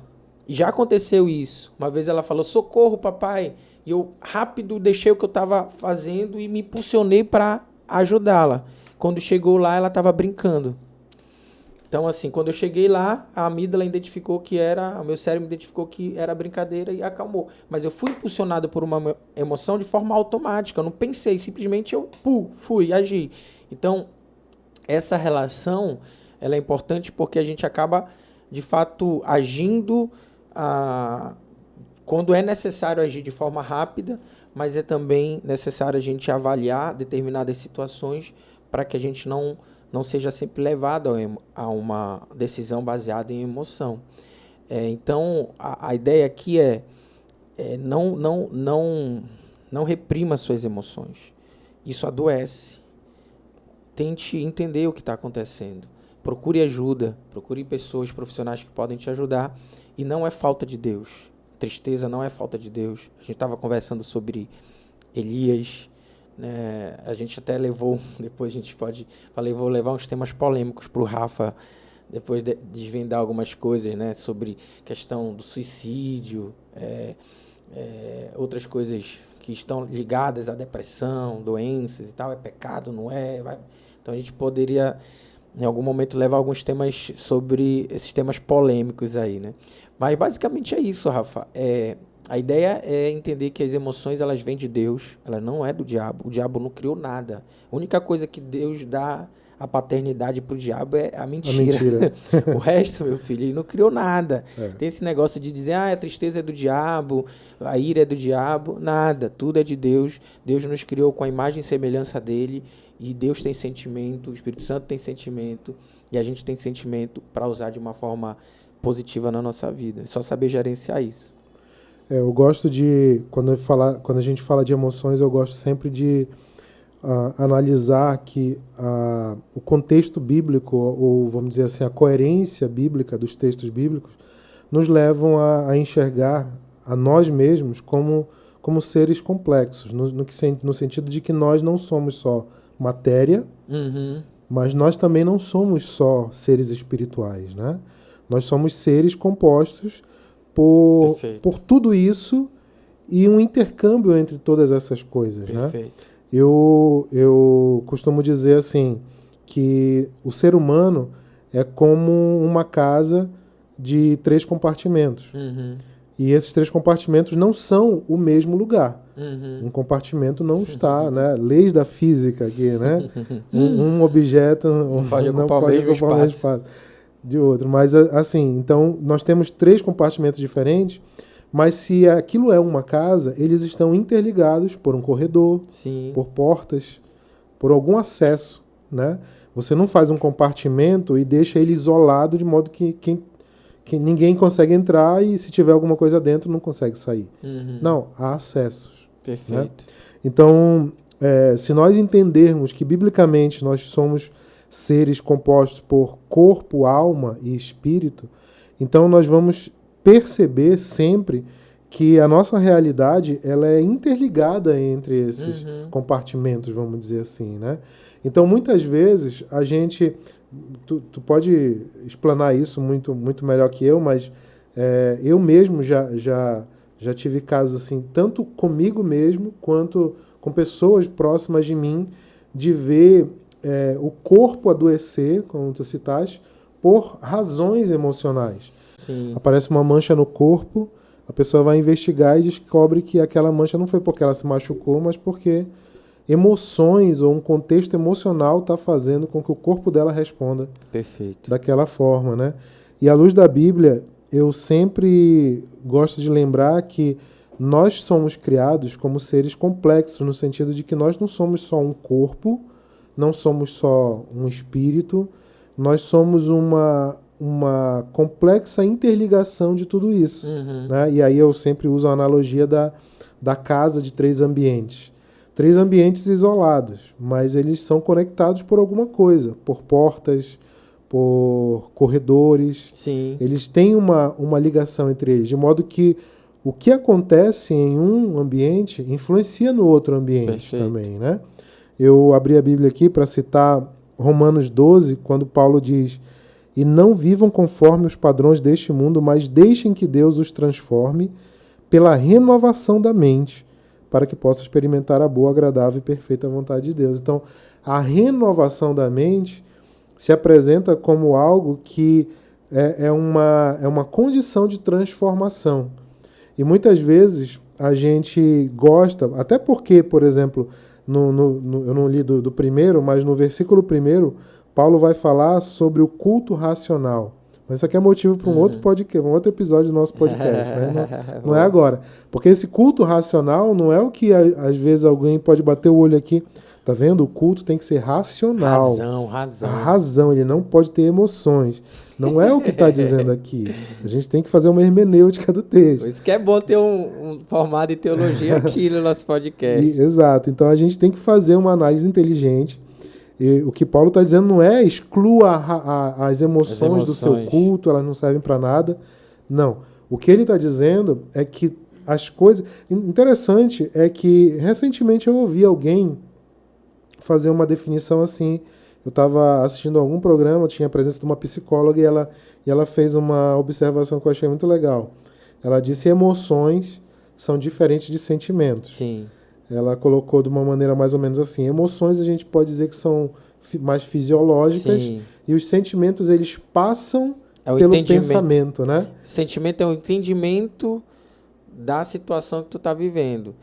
E já aconteceu isso. Uma vez ela falou, socorro, papai, e eu rápido deixei o que eu estava fazendo e me impulsionei para ajudá-la. Quando chegou lá, ela estava brincando. Então, assim, quando eu cheguei lá, a amígdala identificou o meu cérebro identificou que era brincadeira e acalmou. Mas eu fui impulsionado por uma emoção de forma automática. Eu não pensei, simplesmente eu fui, agi. Então, essa relação, ela é importante porque a gente acaba, de fato, agindo quando é necessário agir de forma rápida, mas é também necessário a gente avaliar determinadas situações para que a gente não seja sempre levado a uma decisão baseada em emoção. Então, a ideia aqui não reprima suas emoções. Isso adoece. Tente entender o que está acontecendo. Procure ajuda, procure pessoas profissionais que podem te ajudar. E não é falta de Deus. Tristeza não é falta de Deus. A gente estava conversando sobre Elias, né? A gente até levou, depois a gente falei, vou levar uns temas polêmicos para o Rafa, depois de desvendar algumas coisas, né, sobre questão do suicídio, outras coisas que estão ligadas à depressão, doenças e tal, é pecado, não é? Então a gente poderia, em algum momento, levar alguns temas sobre esses temas polêmicos aí, né? Mas basicamente é isso, Rafa. A ideia é entender que as emoções elas vêm de Deus, ela não é do diabo. O diabo não criou nada. A única coisa que Deus dá a paternidade pro diabo é a A mentira. mentira. O resto, meu filho, ele não criou nada. É. Tem esse negócio de dizer, a tristeza é do diabo, a ira é do diabo. Nada, tudo é de Deus. Deus nos criou com a imagem e semelhança dele. E Deus tem sentimento, o Espírito Santo tem sentimento. E a gente tem sentimento para usar de uma forma positiva na nossa vida. É só saber gerenciar isso. Eu gosto de, quando a gente fala de emoções, eu gosto sempre de analisar que o contexto bíblico, ou vamos dizer assim, a coerência bíblica dos textos bíblicos, nos levam a enxergar a nós mesmos como seres complexos, no sentido de que nós não somos só matéria, mas nós também não somos só seres espirituais, né? Nós somos seres compostos por tudo isso e um intercâmbio entre todas essas coisas, né? Eu costumo dizer assim, que o ser humano é como uma casa de 3 compartimentos. E esses 3 compartimentos não são o mesmo lugar. Um compartimento não está, né? Leis da física aqui, né? Um objeto não pode ocupar o mesmo espaço de outro. Mas assim, então nós temos 3 compartimentos diferentes, mas se aquilo é uma casa, eles estão interligados por um corredor, por portas, por algum acesso, né? Você não faz um compartimento e deixa ele isolado de modo que ninguém consegue entrar e se tiver alguma coisa dentro não consegue sair. Não, há acessos. Perfeito. Né? Então, se nós entendermos que biblicamente nós somos seres compostos por corpo, alma e espírito, então nós vamos perceber sempre que a nossa realidade ela é interligada entre esses compartimentos, vamos dizer assim, né? Então, muitas vezes, a gente... Tu pode explanar isso muito, muito melhor que eu, mas eu mesmo já tive casos assim, tanto comigo mesmo, quanto com pessoas próximas de mim, de ver o corpo adoecer, como tu citaste, por razões emocionais. Sim. Aparece uma mancha no corpo, a pessoa vai investigar e descobre que aquela mancha não foi porque ela se machucou, mas porque emoções ou um contexto emocional está fazendo com que o corpo dela responda daquela forma, né? E à luz da Bíblia, eu sempre gosto de lembrar que nós somos criados como seres complexos, no sentido de que nós não somos só um corpo, não somos só um espírito, nós somos uma complexa interligação de tudo isso. Né? E aí eu sempre uso a analogia da casa de 3 ambientes. 3 ambientes isolados, mas eles são conectados por alguma coisa, por portas, por corredores. Sim. Eles têm uma ligação entre eles, de modo que o que acontece em um ambiente influencia no outro ambiente também, né? Eu abri a Bíblia aqui para citar Romanos 12, quando Paulo diz: "E não vivam conforme os padrões deste mundo, mas deixem que Deus os transforme pela renovação da mente, para que possa experimentar a boa, agradável e perfeita vontade de Deus." Então, a renovação da mente se apresenta como algo que é uma condição de transformação. E muitas vezes a gente gosta, até porque, por exemplo, eu não li do primeiro, mas no versículo 1, Paulo vai falar sobre o culto racional. Mas isso aqui é motivo para um outro podcast, um outro episódio do nosso podcast. Né? Não é agora. Porque esse culto racional não é o que às vezes alguém pode bater o olho aqui. Tá vendo? O culto tem que ser racional. Razão. A razão, ele não pode ter emoções. Não é o que está dizendo aqui. A gente tem que fazer uma hermenêutica do texto. Por isso que é bom ter um formado em teologia aqui no nosso podcast. Exato. Então a gente tem que fazer uma análise inteligente. E o que Paulo está dizendo não é exclua as emoções do seu culto, elas não servem para nada. Não. O que ele está dizendo é que as coisas... Interessante é que recentemente eu ouvi alguém fazer uma definição assim. Eu estava assistindo a algum programa, tinha a presença de uma psicóloga e ela fez uma observação que eu achei muito legal. Ela disse: emoções são diferentes de sentimentos. Sim. Ela colocou de uma maneira mais ou menos assim: emoções a gente pode dizer que são mais fisiológicas. Sim. E os sentimentos eles passam pelo pensamento, né? Sentimento é o entendimento da situação que tu está vivendo.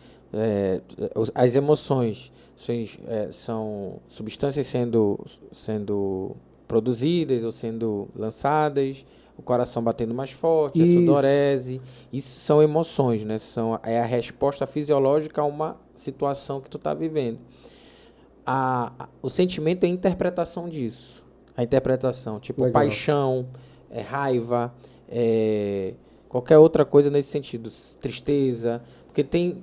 As emoções são substâncias sendo produzidas ou sendo lançadas, o coração batendo mais forte, a Isso. sudorese. Isso são emoções, né? É a resposta fisiológica a uma situação que tu está vivendo. O sentimento é a interpretação disso. A interpretação, tipo Legal. paixão, raiva, qualquer outra coisa nesse sentido, tristeza. Porque tem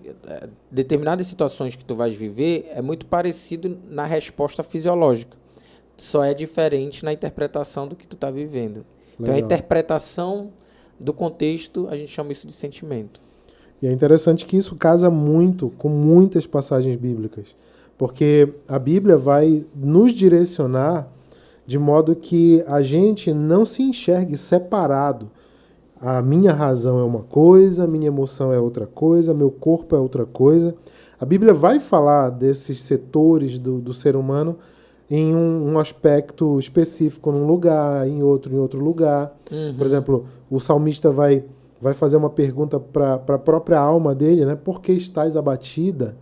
determinadas situações que tu vais viver, é muito parecido na resposta fisiológica. Só é diferente na interpretação do que tu está vivendo. Então, a Legal. interpretação do contexto, a gente chama isso de sentimento. E é interessante que isso casa muito com muitas passagens bíblicas, porque a Bíblia vai nos direcionar de modo que a gente não se enxergue separado. A minha razão é uma coisa, a minha emoção é outra coisa, meu corpo é outra coisa. A Bíblia vai falar desses setores do ser humano em um aspecto específico num lugar, em outro lugar. Uhum. Por exemplo, o salmista vai fazer uma pergunta para a própria alma dele, né? Por que estás abatida,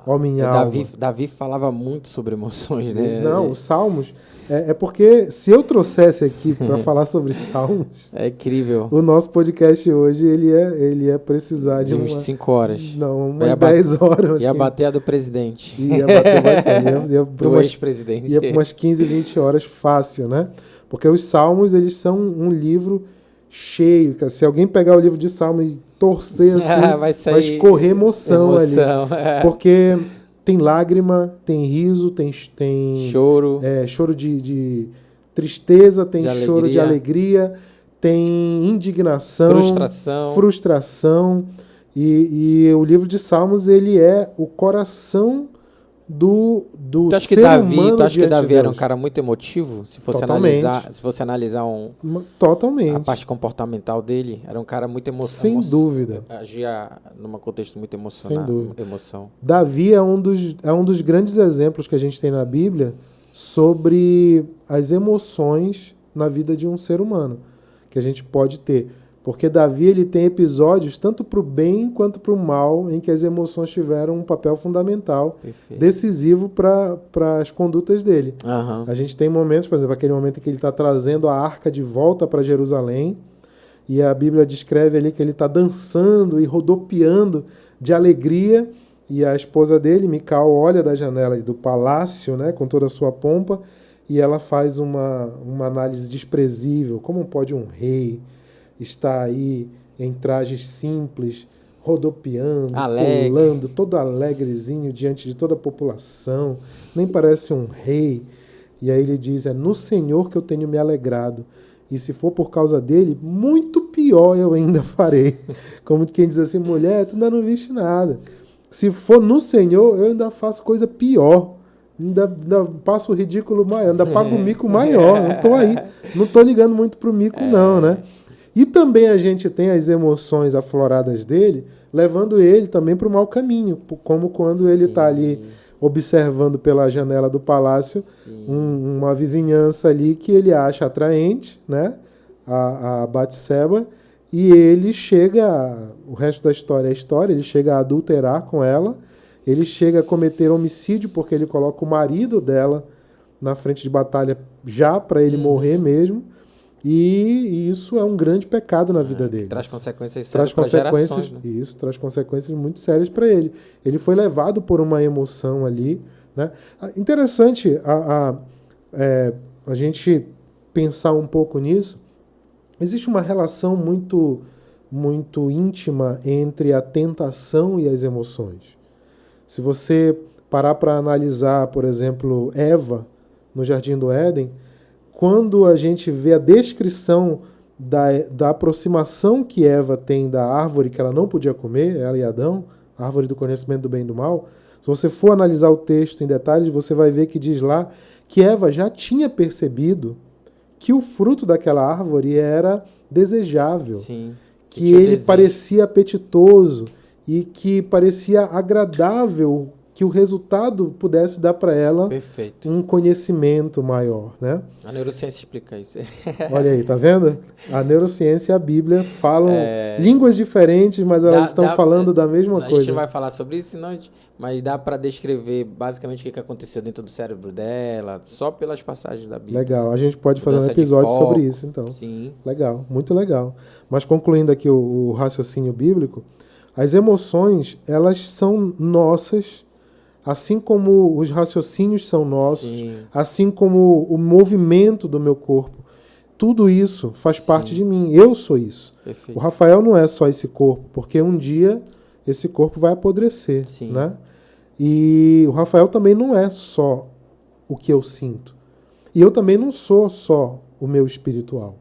ó minha alma? Davi falava muito sobre emoções, né? Não, os salmos... É porque se eu trouxesse aqui para falar sobre salmos... É incrível. O nosso podcast hoje, ele ia precisar de uns 5 horas. Não, umas 10 horas. Ia bater a do presidente. Ia bater bastante. Do ex-presidente. Ia para umas 15, 20 horas fácil, né? Porque os salmos, eles são um livro cheio. Se alguém pegar o livro de salmo e torcer assim, vai escorrer emoção ali. Porque tem lágrima, tem riso, tem choro. Choro de tristeza, tem choro de alegria, tem indignação, frustração. E o livro de Salmos, ele é o coração do ser humano. Tu acha que Davi era um cara muito emotivo? Se fosse analisar Totalmente. A parte comportamental dele, era um cara muito Sem dúvida. Agia num contexto muito emocional. Sem dúvida. Emoção. Davi é um dos grandes exemplos que a gente tem na Bíblia sobre as emoções na vida de um ser humano, que a gente pode ter. Porque Davi, ele tem episódios tanto para o bem quanto para o mal, em que as emoções tiveram um papel fundamental, decisivo para as condutas dele. Uhum. A gente tem momentos, por exemplo, aquele momento em que ele está trazendo a arca de volta para Jerusalém, e a Bíblia descreve ali que ele está dançando e rodopiando de alegria, e a esposa dele, Mical, olha da janela do palácio, né, com toda a sua pompa, e ela faz uma análise desprezível. Como pode um rei está aí em trajes simples, rodopiando, pulando, todo alegrezinho diante de toda a população, nem parece um rei. E aí ele diz, é no Senhor que eu tenho me alegrado, e se for por causa dele, muito pior eu ainda farei. Como quem diz assim, mulher, tu ainda não viste nada. Se for no Senhor, eu ainda faço coisa pior. Ainda passo o ridículo maior, ainda pago o mico maior. Não tô ligando muito pro mico não, né? E também a gente tem as emoções afloradas dele, levando ele também para o mau caminho, como quando ele está ali observando pela janela do palácio uma vizinhança ali que ele acha atraente, né? A Batseba, e ele chega, o resto da história é história, ele chega a adulterar com ela, ele chega a cometer homicídio porque ele coloca o marido dela na frente de batalha já para ele morrer mesmo. E isso é um grande pecado na vida dele. Traz consequências sérias para gerações, né? Isso, traz consequências muito sérias para ele. Ele foi levado por uma emoção ali, né? Interessante a gente pensar um pouco nisso. Existe uma relação muito, muito íntima entre a tentação e as emoções. Se você parar para analisar, por exemplo, Eva no Jardim do Éden, quando a gente vê a descrição da aproximação que Eva tem da árvore que ela não podia comer, ela e Adão, a árvore do conhecimento do bem e do mal, se você for analisar o texto em detalhes, você vai ver que diz lá que Eva já tinha percebido que o fruto daquela árvore era desejável, que ele parecia apetitoso e que parecia agradável que o resultado pudesse dar para ela Perfeito. um conhecimento maior, né? A neurociência explica isso. Olha aí, tá vendo? A neurociência e a Bíblia falam línguas diferentes, mas elas estão falando da mesma coisa. A gente não vai falar sobre isso, mas dá para descrever basicamente o que aconteceu dentro do cérebro dela, só pelas passagens da Bíblia. Legal, a gente pode fazer um episódio sobre isso, então. Sim. Legal, muito legal. Mas concluindo aqui o raciocínio bíblico, as emoções, elas são nossas, assim como os raciocínios são nossos, Sim. assim como o movimento do meu corpo. Tudo isso faz parte de mim. Eu sou isso. Perfeito. O Rafael não é só esse corpo, porque um dia esse corpo vai apodrecer, Sim. né? E o Rafael também não é só o que eu sinto. E eu também não sou só o meu espiritual.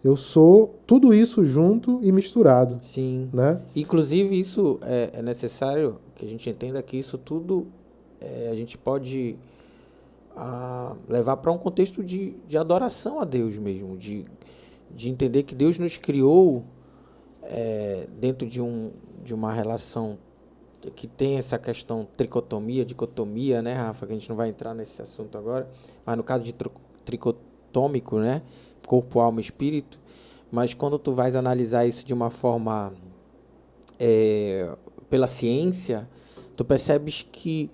Eu sou tudo isso junto e misturado. Sim. Né? Inclusive, isso é necessário que a gente entenda que isso tudo a gente pode levar para um contexto de adoração a Deus mesmo, de entender que Deus nos criou dentro de uma relação que tem essa questão tricotomia, dicotomia, né, Rafa? Que a gente não vai entrar nesse assunto agora, mas no caso de tricotômico, né? Corpo, alma e espírito. Mas quando tu vais analisar isso de uma forma pela ciência, tu percebes que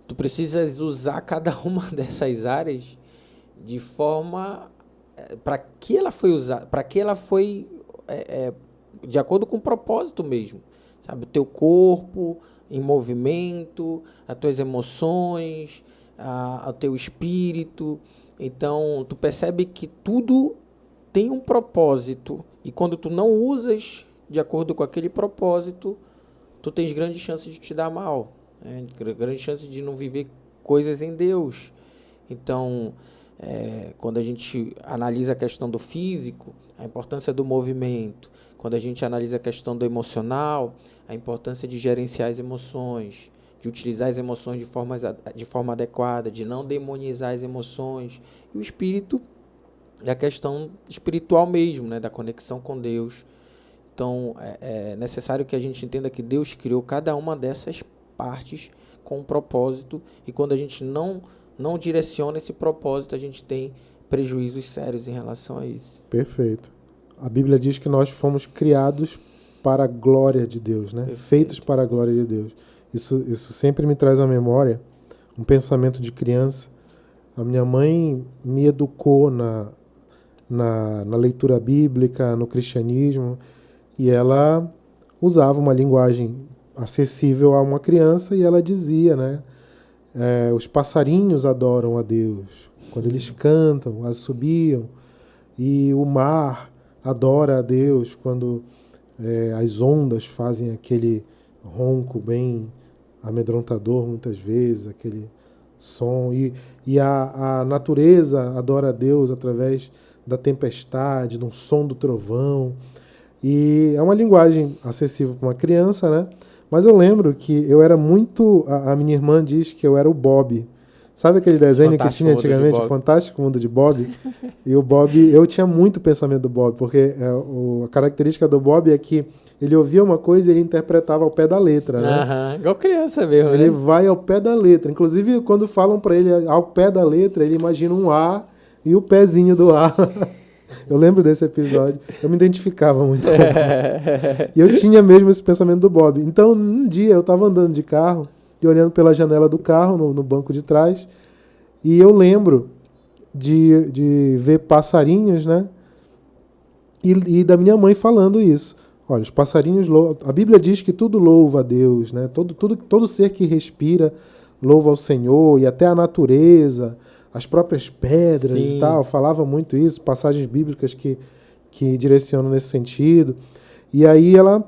tu precisas usar cada uma dessas áreas de forma para que ela foi usada, para que ela foi de acordo com o propósito mesmo, sabe? O teu corpo em movimento, as tuas emoções, o teu espírito. Então, tu percebe que tudo tem um propósito, e quando tu não usas de acordo com aquele propósito, tu tens grandes chances de te dar mal, né? Grandes chances de não viver coisas em Deus. Então, quando a gente analisa a questão do físico, a importância do movimento, quando a gente analisa a questão do emocional, a importância de gerenciar as emoções, de utilizar as emoções de forma adequada, de não demonizar as emoções, e o espírito é a questão espiritual mesmo, né, da conexão com Deus. Então, é necessário que a gente entenda que Deus criou cada uma dessas partes com um propósito, e quando a gente não direciona esse propósito, a gente tem prejuízos sérios em relação a isso. Perfeito. A Bíblia diz que nós fomos criados para a glória de Deus, né? Perfeito. Feitos para a glória de Deus. Isso sempre me traz à memória um pensamento de criança. A minha mãe me educou na leitura bíblica, no cristianismo, e ela usava uma linguagem acessível a uma criança, e ela dizia, né? Os passarinhos adoram a Deus. Quando eles cantam, assobiam, e o mar adora a Deus quando as ondas fazem aquele ronco bem amedrontador muitas vezes, aquele som, e a natureza adora a Deus através da tempestade, do som do trovão. E é uma linguagem acessível para uma criança, né? Mas eu lembro que eu era muito... A minha irmã diz que eu era o Bob. Sabe aquele desenho Fantástico que tinha antigamente, o Fantástico Mundo de Bob? E o Bob, eu tinha muito pensamento do Bob, porque a característica do Bob é que ele ouvia uma coisa e ele interpretava ao pé da letra, né? Igual criança mesmo, ele né? vai ao pé da letra. Inclusive, quando falam para ele ao pé da letra, ele imagina um A e o pezinho do A. Eu lembro desse episódio. Eu me identificava muito com o Bob. E eu tinha mesmo esse pensamento do Bob. Então, um dia, eu estava andando de carro e olhando pela janela do carro, no banco de trás, e eu lembro de ver passarinhos, né? E da minha mãe falando isso. Olha, os passarinhos a Bíblia diz que tudo louva a Deus, né? Todo ser que respira louva ao Senhor, e até a natureza, as próprias pedras. Sim. E tal. Falava muito isso, passagens bíblicas que direcionam nesse sentido. E aí ela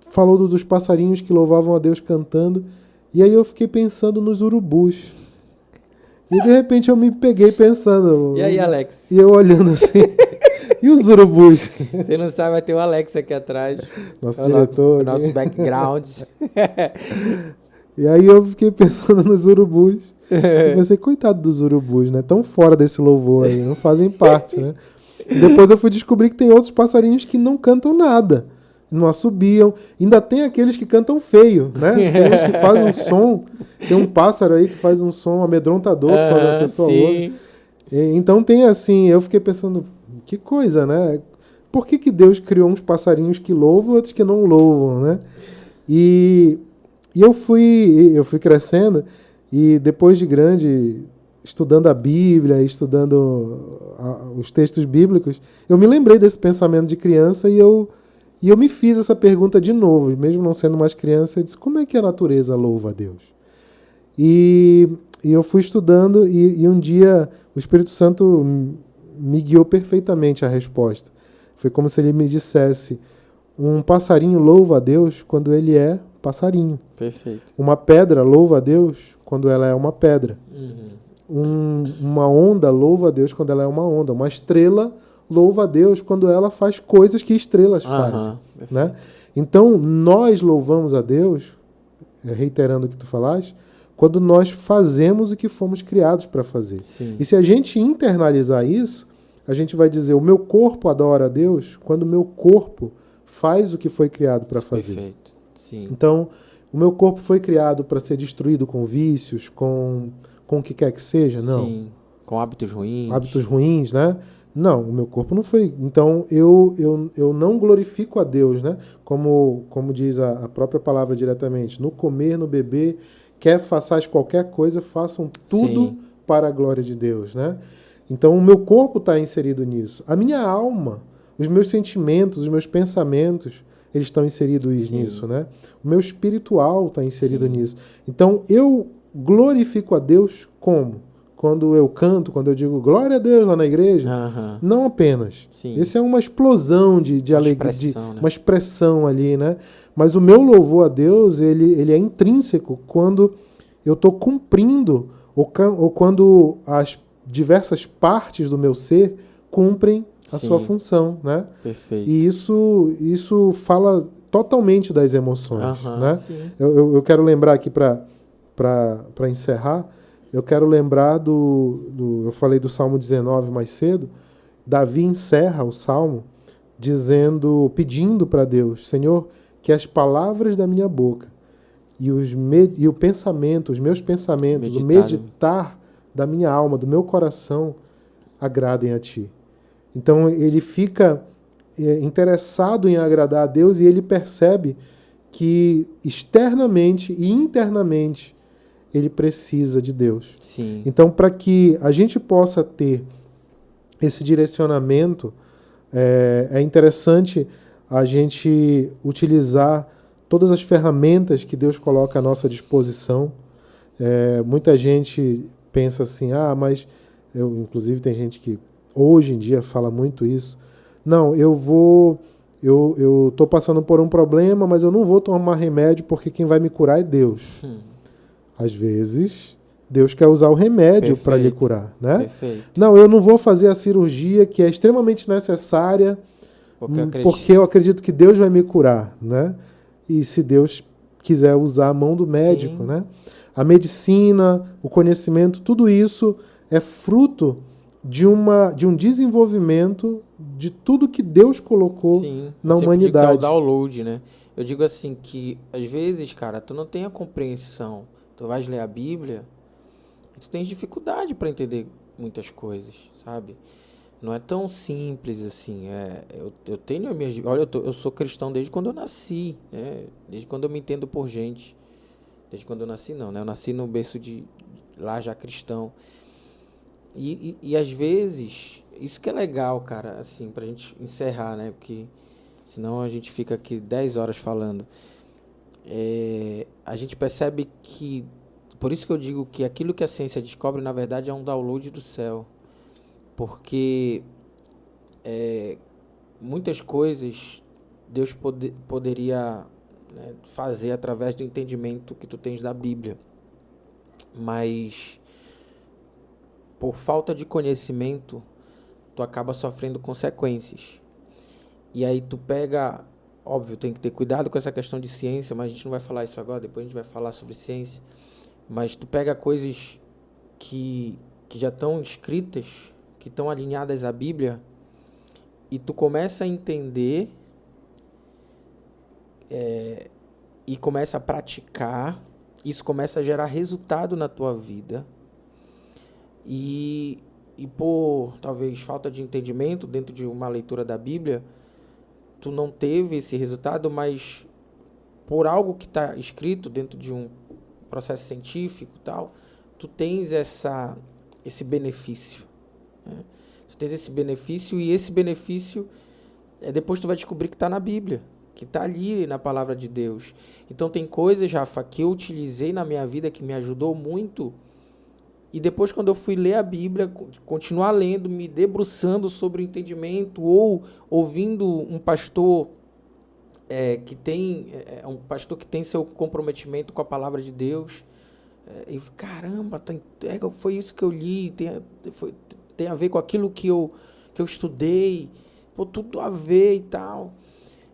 falou dos passarinhos que louvavam a Deus cantando, e aí eu fiquei pensando nos urubus. E de repente eu me peguei pensando. E aí, Alex? E eu olhando assim. E os urubus? Você não sabe, vai ter o Alex aqui atrás. Nosso diretor. O nosso background. E aí eu fiquei pensando nos urubus. Eu pensei, coitado dos urubus, né? Tão fora desse louvor aí, não fazem parte, né? E depois eu fui descobrir que tem outros passarinhos que não cantam nada. não assobiam. Ainda tem aqueles que cantam feio, né? Tem uns que fazem um som. Tem um pássaro aí que faz um som amedrontador quando a pessoa ouve. Então tem assim, eu fiquei pensando, que coisa, né? Por que Deus criou uns passarinhos que louvam e outros que não louvam, né? E eu fui crescendo e depois de grande, estudando a Bíblia, estudando os textos bíblicos, eu me lembrei desse pensamento de criança e eu me fiz essa pergunta de novo, mesmo não sendo mais criança, eu disse, como é que a natureza louva a Deus? E eu fui estudando e um dia o Espírito Santo me guiou perfeitamente a resposta. Foi como se ele me dissesse, um passarinho louva a Deus quando ele é passarinho. Perfeito. Uma pedra louva a Deus quando ela é uma pedra. Uma onda louva a Deus quando ela é uma onda. Uma estrela louva a Deus quando ela faz coisas que estrelas fazem. Né? Então, nós louvamos a Deus, reiterando o que tu falaste, quando nós fazemos o que fomos criados para fazer. Sim. E se a gente internalizar isso, a gente vai dizer, o meu corpo adora a Deus quando o meu corpo faz o que foi criado para fazer. Perfeito. Sim. Então, o meu corpo foi criado para ser destruído com vícios, com o que quer que seja? Não. Sim. Com hábitos ruins. Hábitos ruins, né? Não, o meu corpo não foi. Então, eu não glorifico a Deus, né? Como diz a própria palavra diretamente. No comer, no beber, quer façais qualquer coisa, façam tudo para a glória de Deus, né? Então, o meu corpo está inserido nisso. A minha alma, os meus sentimentos, os meus pensamentos, eles estão inseridos nisso, né? O meu espiritual está inserido nisso. Então, eu glorifico a Deus como? Quando eu canto, quando eu digo glória a Deus lá na igreja, não apenas. Esse é uma explosão de alegria, né? Uma expressão ali, né? Mas o meu louvor a Deus, ele é intrínseco quando eu estou cumprindo ou quando as diversas partes do meu ser cumprem a sua função, né? Perfeito. E isso fala totalmente das emoções, né? Eu quero lembrar aqui para encerrar, eu quero lembrar eu falei do Salmo 19 mais cedo. Davi encerra o Salmo pedindo para Deus, Senhor, que as palavras da minha boca e os meus pensamentos, o meditar da minha alma, do meu coração, agradem a Ti. Então ele fica interessado em agradar a Deus e ele percebe que externamente e internamente ele precisa de Deus. Sim. Então, para que a gente possa ter esse direcionamento, é interessante a gente utilizar todas as ferramentas que Deus coloca à nossa disposição. Muita gente pensa assim, mas inclusive tem gente que hoje em dia fala muito isso. Não, eu estou passando por um problema, mas eu não vou tomar remédio porque quem vai me curar é Deus. Às vezes, Deus quer usar o remédio para lhe curar, né? Perfeito. Não, eu não vou fazer a cirurgia que é extremamente necessária porque eu acredito que Deus vai me curar, né? E se Deus quiser usar a mão do médico, né? A medicina, o conhecimento, tudo isso é fruto de um desenvolvimento de tudo que Deus colocou na humanidade. É o download, né? Eu digo assim que, às vezes, cara, tu não tem a compreensão. Tu vais ler a Bíblia e tu tens dificuldade para entender muitas coisas, sabe? Não é tão simples assim. Eu tenho as minhas... Olha, eu sou cristão desde quando eu nasci, né? Desde quando eu me entendo por gente. Desde quando eu nasci, não, né? Eu nasci no berço lá já cristão. E às vezes, isso que é legal, cara, assim, pra gente encerrar, né? Porque senão a gente fica aqui 10 horas falando. A gente percebe que, por isso que eu digo que aquilo que a ciência descobre, na verdade, é um download do céu. Porque muitas coisas Deus poderia, né, fazer através do entendimento que tu tens da Bíblia. Mas, por falta de conhecimento, tu acaba sofrendo consequências. E aí tu pega... Óbvio, tem que ter cuidado com essa questão de ciência, mas a gente não vai falar isso agora, depois a gente vai falar sobre ciência. Mas tu pega coisas que já estão escritas, que estão alinhadas à Bíblia, e tu começa a entender e começa a praticar, isso começa a gerar resultado na tua vida. E por talvez falta de entendimento dentro de uma leitura da Bíblia, tu não teve esse resultado, mas por algo que está escrito dentro de um processo científico e tal, tu tens esse benefício. Né? Tu tens esse benefício, e esse benefício depois tu vai descobrir que está na Bíblia, que está ali na palavra de Deus. Então tem coisas, Rafa, que eu utilizei na minha vida que me ajudou muito, e depois quando eu fui ler a Bíblia, continuar lendo, me debruçando sobre o entendimento, ou ouvindo um pastor um pastor que tem seu comprometimento com a palavra de Deus, e caramba, foi isso que eu li, tem a ver com aquilo que eu estudei, pô, tudo a ver e tal.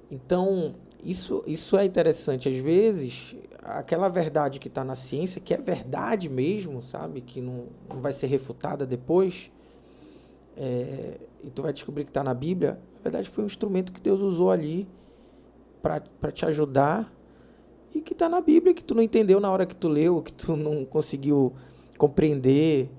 Então, isso é interessante. Às vezes, aquela verdade que está na ciência, que é verdade mesmo, sabe? Que não vai ser refutada depois, e tu vai descobrir que está na Bíblia, na verdade foi um instrumento que Deus usou ali para te ajudar, e que está na Bíblia, que tu não entendeu na hora que tu leu, que tu não conseguiu compreender,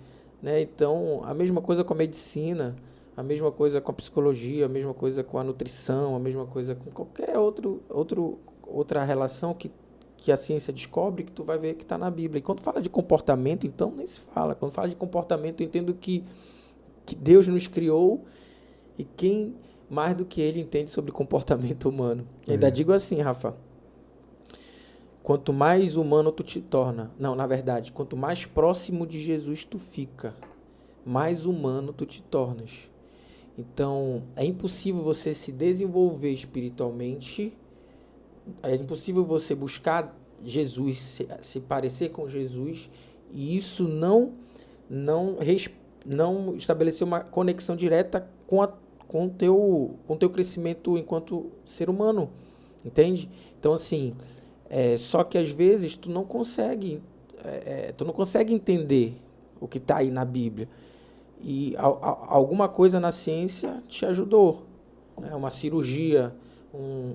né? Então, a mesma coisa com a medicina, a mesma coisa com a psicologia, a mesma coisa com a nutrição, a mesma coisa com qualquer outra relação que a ciência descobre, que tu vai ver que está na Bíblia. E quando fala de comportamento, então, nem se fala. Quando fala de comportamento, eu entendo que Deus nos criou, e quem mais do que Ele entende sobre comportamento humano. Eu ainda digo assim, Rafa, quanto mais humano tu te torna, na verdade, quanto mais próximo de Jesus tu fica, mais humano tu te tornas. Então, é impossível você se desenvolver espiritualmente, é impossível você buscar Jesus, se parecer com Jesus, e isso não estabelecer uma conexão direta com o teu crescimento enquanto ser humano, entende? Então, assim, só que às vezes tu não consegue entender o que está aí na Bíblia, e alguma coisa na ciência te ajudou, né? Uma cirurgia, um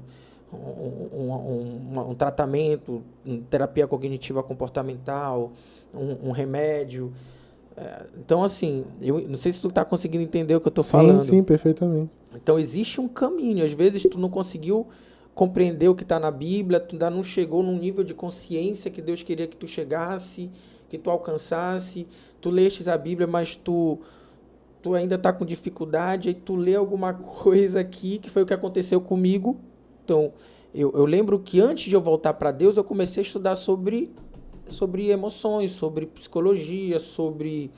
tratamento, terapia cognitiva comportamental, um remédio. Então, assim, eu não sei se tu está conseguindo entender o que eu estou falando. Sim, perfeitamente. Então, existe um caminho. Às vezes, tu não conseguiu compreender o que está na Bíblia, tu ainda não chegou num nível de consciência que Deus queria que tu chegasse, que tu alcançasse. Tu lestes a Bíblia, mas tu ainda está com dificuldade, aí tu lê alguma coisa aqui, que foi o que aconteceu comigo. Então, eu lembro que antes de eu voltar para Deus, eu comecei a estudar sobre emoções, sobre psicologia, sobre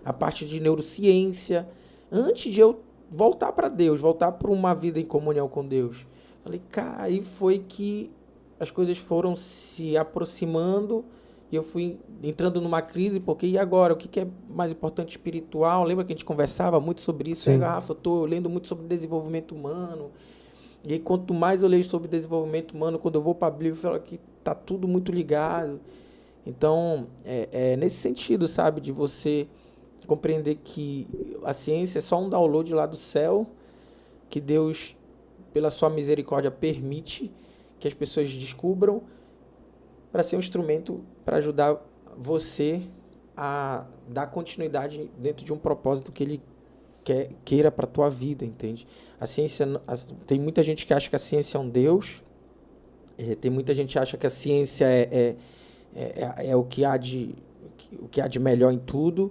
a parte de neurociência, antes de eu voltar para Deus, voltar para uma vida em comunhão com Deus. Falei, cara, aí foi que as coisas foram se aproximando, e eu fui entrando numa crise, porque e agora? O que é mais importante espiritual? Lembra que a gente conversava muito sobre isso? Rafa, eu estou lendo muito sobre desenvolvimento humano, e aí, quanto mais eu leio sobre desenvolvimento humano, quando eu vou para a Bíblia, eu falo que está tudo muito ligado. Então, é nesse sentido, sabe, de você compreender que a ciência é só um download lá do céu, que Deus, pela sua misericórdia, permite que as pessoas descubram, para ser um instrumento para ajudar você a dar continuidade dentro de um propósito que Ele queira para a tua vida, entende? A ciência, tem muita gente que acha que a ciência é um Deus, tem muita gente que acha que a ciência é o que há de melhor em tudo,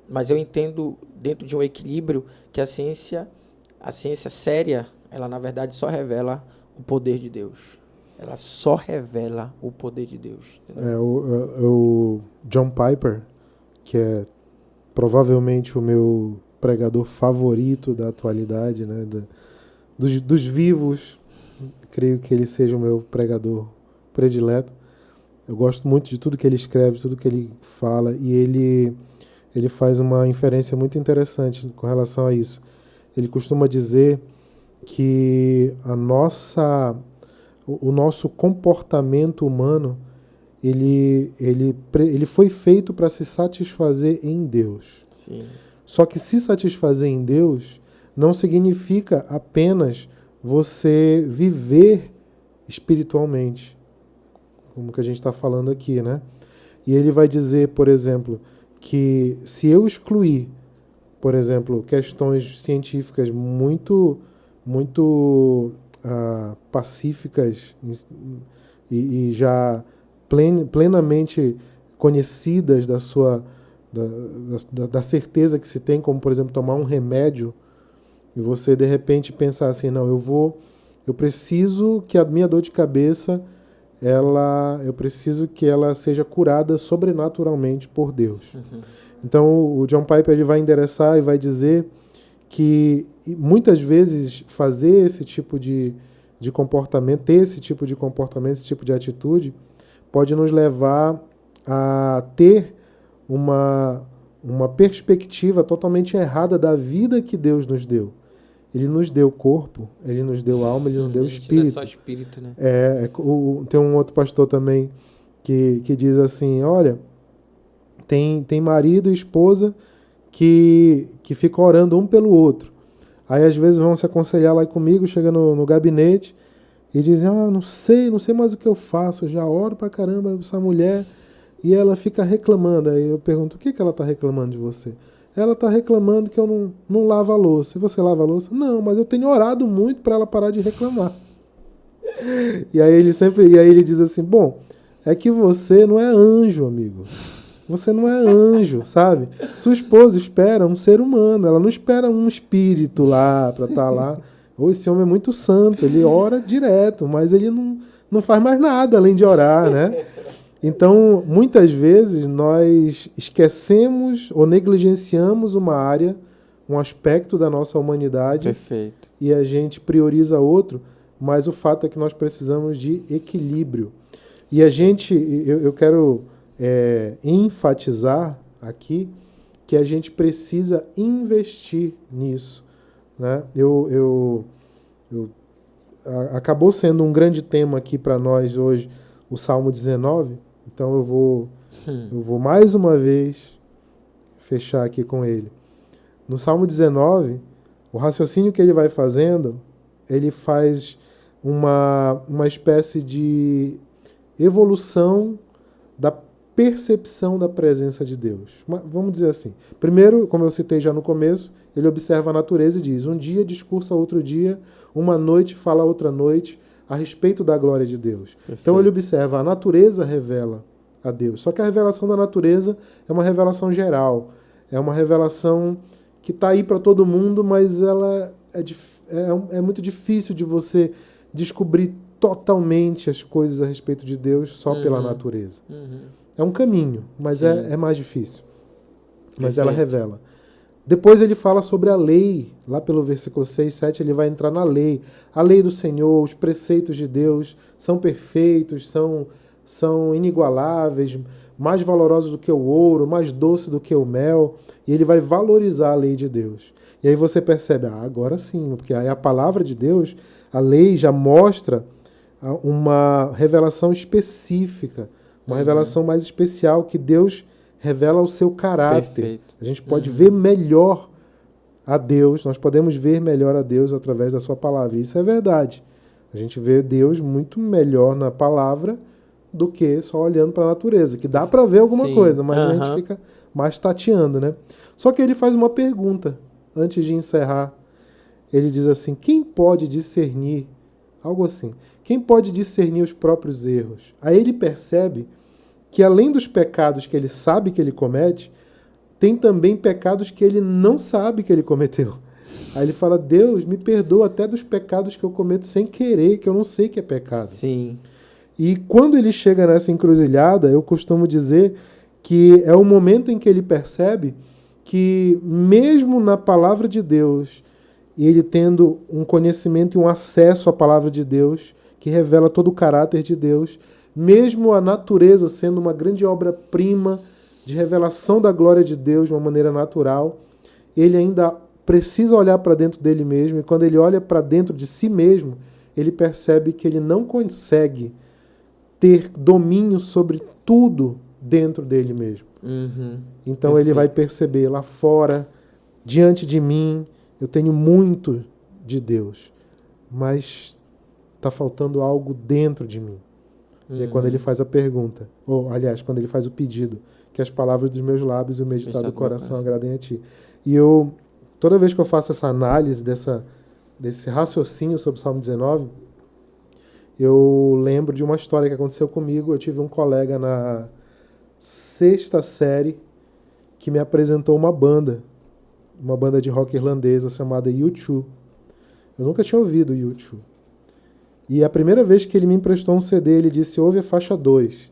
mas eu entendo, dentro de um equilíbrio, que a ciência séria, ela na verdade só revela o poder de Deus. Ela só revela o poder de Deus. O John Piper, que é provavelmente o meu pregador favorito da atualidade, né, dos vivos, creio que ele seja o meu pregador predileto. Eu gosto muito de tudo que ele escreve, tudo que ele fala, e ele faz uma inferência muito interessante com relação a isso. Ele costuma dizer que o nosso comportamento humano, ele foi feito para se satisfazer em Deus. Sim. Só que se satisfazer em Deus não significa apenas você viver espiritualmente, como que a gente está falando aqui, né? E ele vai dizer, por exemplo, que se eu excluir, por exemplo, questões científicas muito pacíficas e já plenamente conhecidas da certeza que se tem, como, por exemplo, tomar um remédio, e você, de repente, pensar assim, não, eu preciso que a minha dor de cabeça, eu preciso que ela seja curada sobrenaturalmente por Deus. Uhum. Então, o John Piper ele vai endereçar e vai dizer que muitas vezes fazer esse tipo de comportamento, ter esse tipo de comportamento, esse tipo de atitude, pode nos levar a ter uma perspectiva totalmente errada da vida que Deus nos deu. Ele nos deu corpo, ele nos deu alma, ele nos deu espírito. Não é só espírito, né? Tem um outro pastor também que diz assim, olha, tem marido e esposa que ficam orando um pelo outro. Aí às vezes vão se aconselhar lá comigo, chega no gabinete e dizem, não sei mais o que eu faço, eu já oro pra caramba essa mulher e ela fica reclamando. Aí eu pergunto, o que ela tá reclamando de você? Ela tá reclamando que eu não lavo a louça. E você lava a louça? Não, mas eu tenho orado muito para ela parar de reclamar. E aí ele diz assim, bom, é que você não é anjo, amigo. Você não é anjo, sabe? Sua esposa espera um ser humano, ela não espera um espírito lá para estar lá. Ou esse homem é muito santo, ele ora direto, mas ele não faz mais nada além de orar, né? Então, muitas vezes, nós esquecemos ou negligenciamos uma área, um aspecto da nossa humanidade. Perfeito. E a gente prioriza outro, mas o fato é que nós precisamos de equilíbrio. E eu quero enfatizar aqui que a gente precisa investir nisso, né? Acabou sendo um grande tema aqui para nós hoje, o Salmo 19, então eu vou mais uma vez fechar aqui com ele. No Salmo 19, o raciocínio que ele vai fazendo, ele faz uma espécie de evolução da percepção da presença de Deus. Vamos dizer assim. Primeiro, como eu citei já no começo, ele observa a natureza e diz, um dia discursa outro dia, uma noite fala outra noite, a respeito da glória de Deus. Perfeito. Então ele observa, a natureza revela a Deus. Só que a revelação da natureza é uma revelação geral. É uma revelação que está aí para todo mundo, mas ela é muito difícil de você descobrir totalmente as coisas a respeito de Deus só pela natureza. É um caminho, mas é mais difícil. Mas ela revela. Depois ele fala sobre a lei, lá pelo versículo 6, 7, ele vai entrar na lei. A lei do Senhor, os preceitos de Deus são perfeitos, são inigualáveis, mais valorosos do que o ouro, mais doce do que o mel. E ele vai valorizar a lei de Deus. E aí você percebe, agora sim, porque aí a palavra de Deus, a lei já mostra uma revelação específica, uma revelação mais especial que Deus revela o seu caráter. Perfeito. A gente pode ver melhor a Deus, nós podemos ver melhor a Deus através da sua palavra. Isso é verdade. A gente vê Deus muito melhor na palavra do que só olhando para a natureza, que dá para ver alguma coisa, mas a gente fica mais tateando, né? Só que ele faz uma pergunta antes de encerrar. Ele diz assim, quem pode discernir, algo assim, quem pode discernir os próprios erros? Aí ele percebe que além dos pecados que ele sabe que ele comete, tem também pecados que ele não sabe que ele cometeu. Aí ele fala, Deus, me perdoa até dos pecados que eu cometo sem querer, que eu não sei que é pecado. Sim. E quando ele chega nessa encruzilhada, eu costumo dizer que é o momento em que ele percebe que mesmo na palavra de Deus, e ele tendo um conhecimento e um acesso à palavra de Deus, que revela todo o caráter de Deus, mesmo a natureza sendo uma grande obra-prima de revelação da glória de Deus de uma maneira natural, ele ainda precisa olhar para dentro dele mesmo, e quando ele olha para dentro de si mesmo, ele percebe que ele não consegue ter domínio sobre tudo dentro dele mesmo. Então Perfeito. Ele vai perceber lá fora, diante de mim, eu tenho muito de Deus, mas tá faltando algo dentro de mim. E é quando ele faz a pergunta, ou aliás, quando ele faz o pedido, que as palavras dos meus lábios e o meditado do coração agradem a ti. E toda vez que eu faço essa análise desse raciocínio sobre o Salmo 19, eu lembro de uma história que aconteceu comigo. Eu tive um colega na 6ª série que me apresentou uma banda de rock irlandesa chamada U2. Eu nunca tinha ouvido U2. E a primeira vez que ele me emprestou um CD, ele disse, ouve a faixa 2.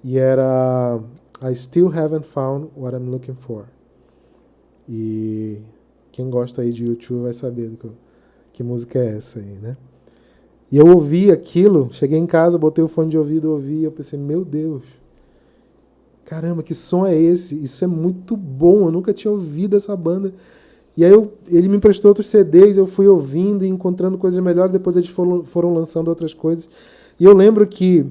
E era I Still Haven't Found What I'm Looking For. E quem gosta aí de U2 vai saber que música é essa aí, né? E eu ouvi aquilo, cheguei em casa, botei o fone de ouvido, ouvi, e eu pensei, meu Deus, caramba, que som é esse? Isso é muito bom, eu nunca tinha ouvido essa banda. E aí ele me emprestou outros CDs, eu fui ouvindo e encontrando coisas melhores, depois eles foram lançando outras coisas. E eu lembro que,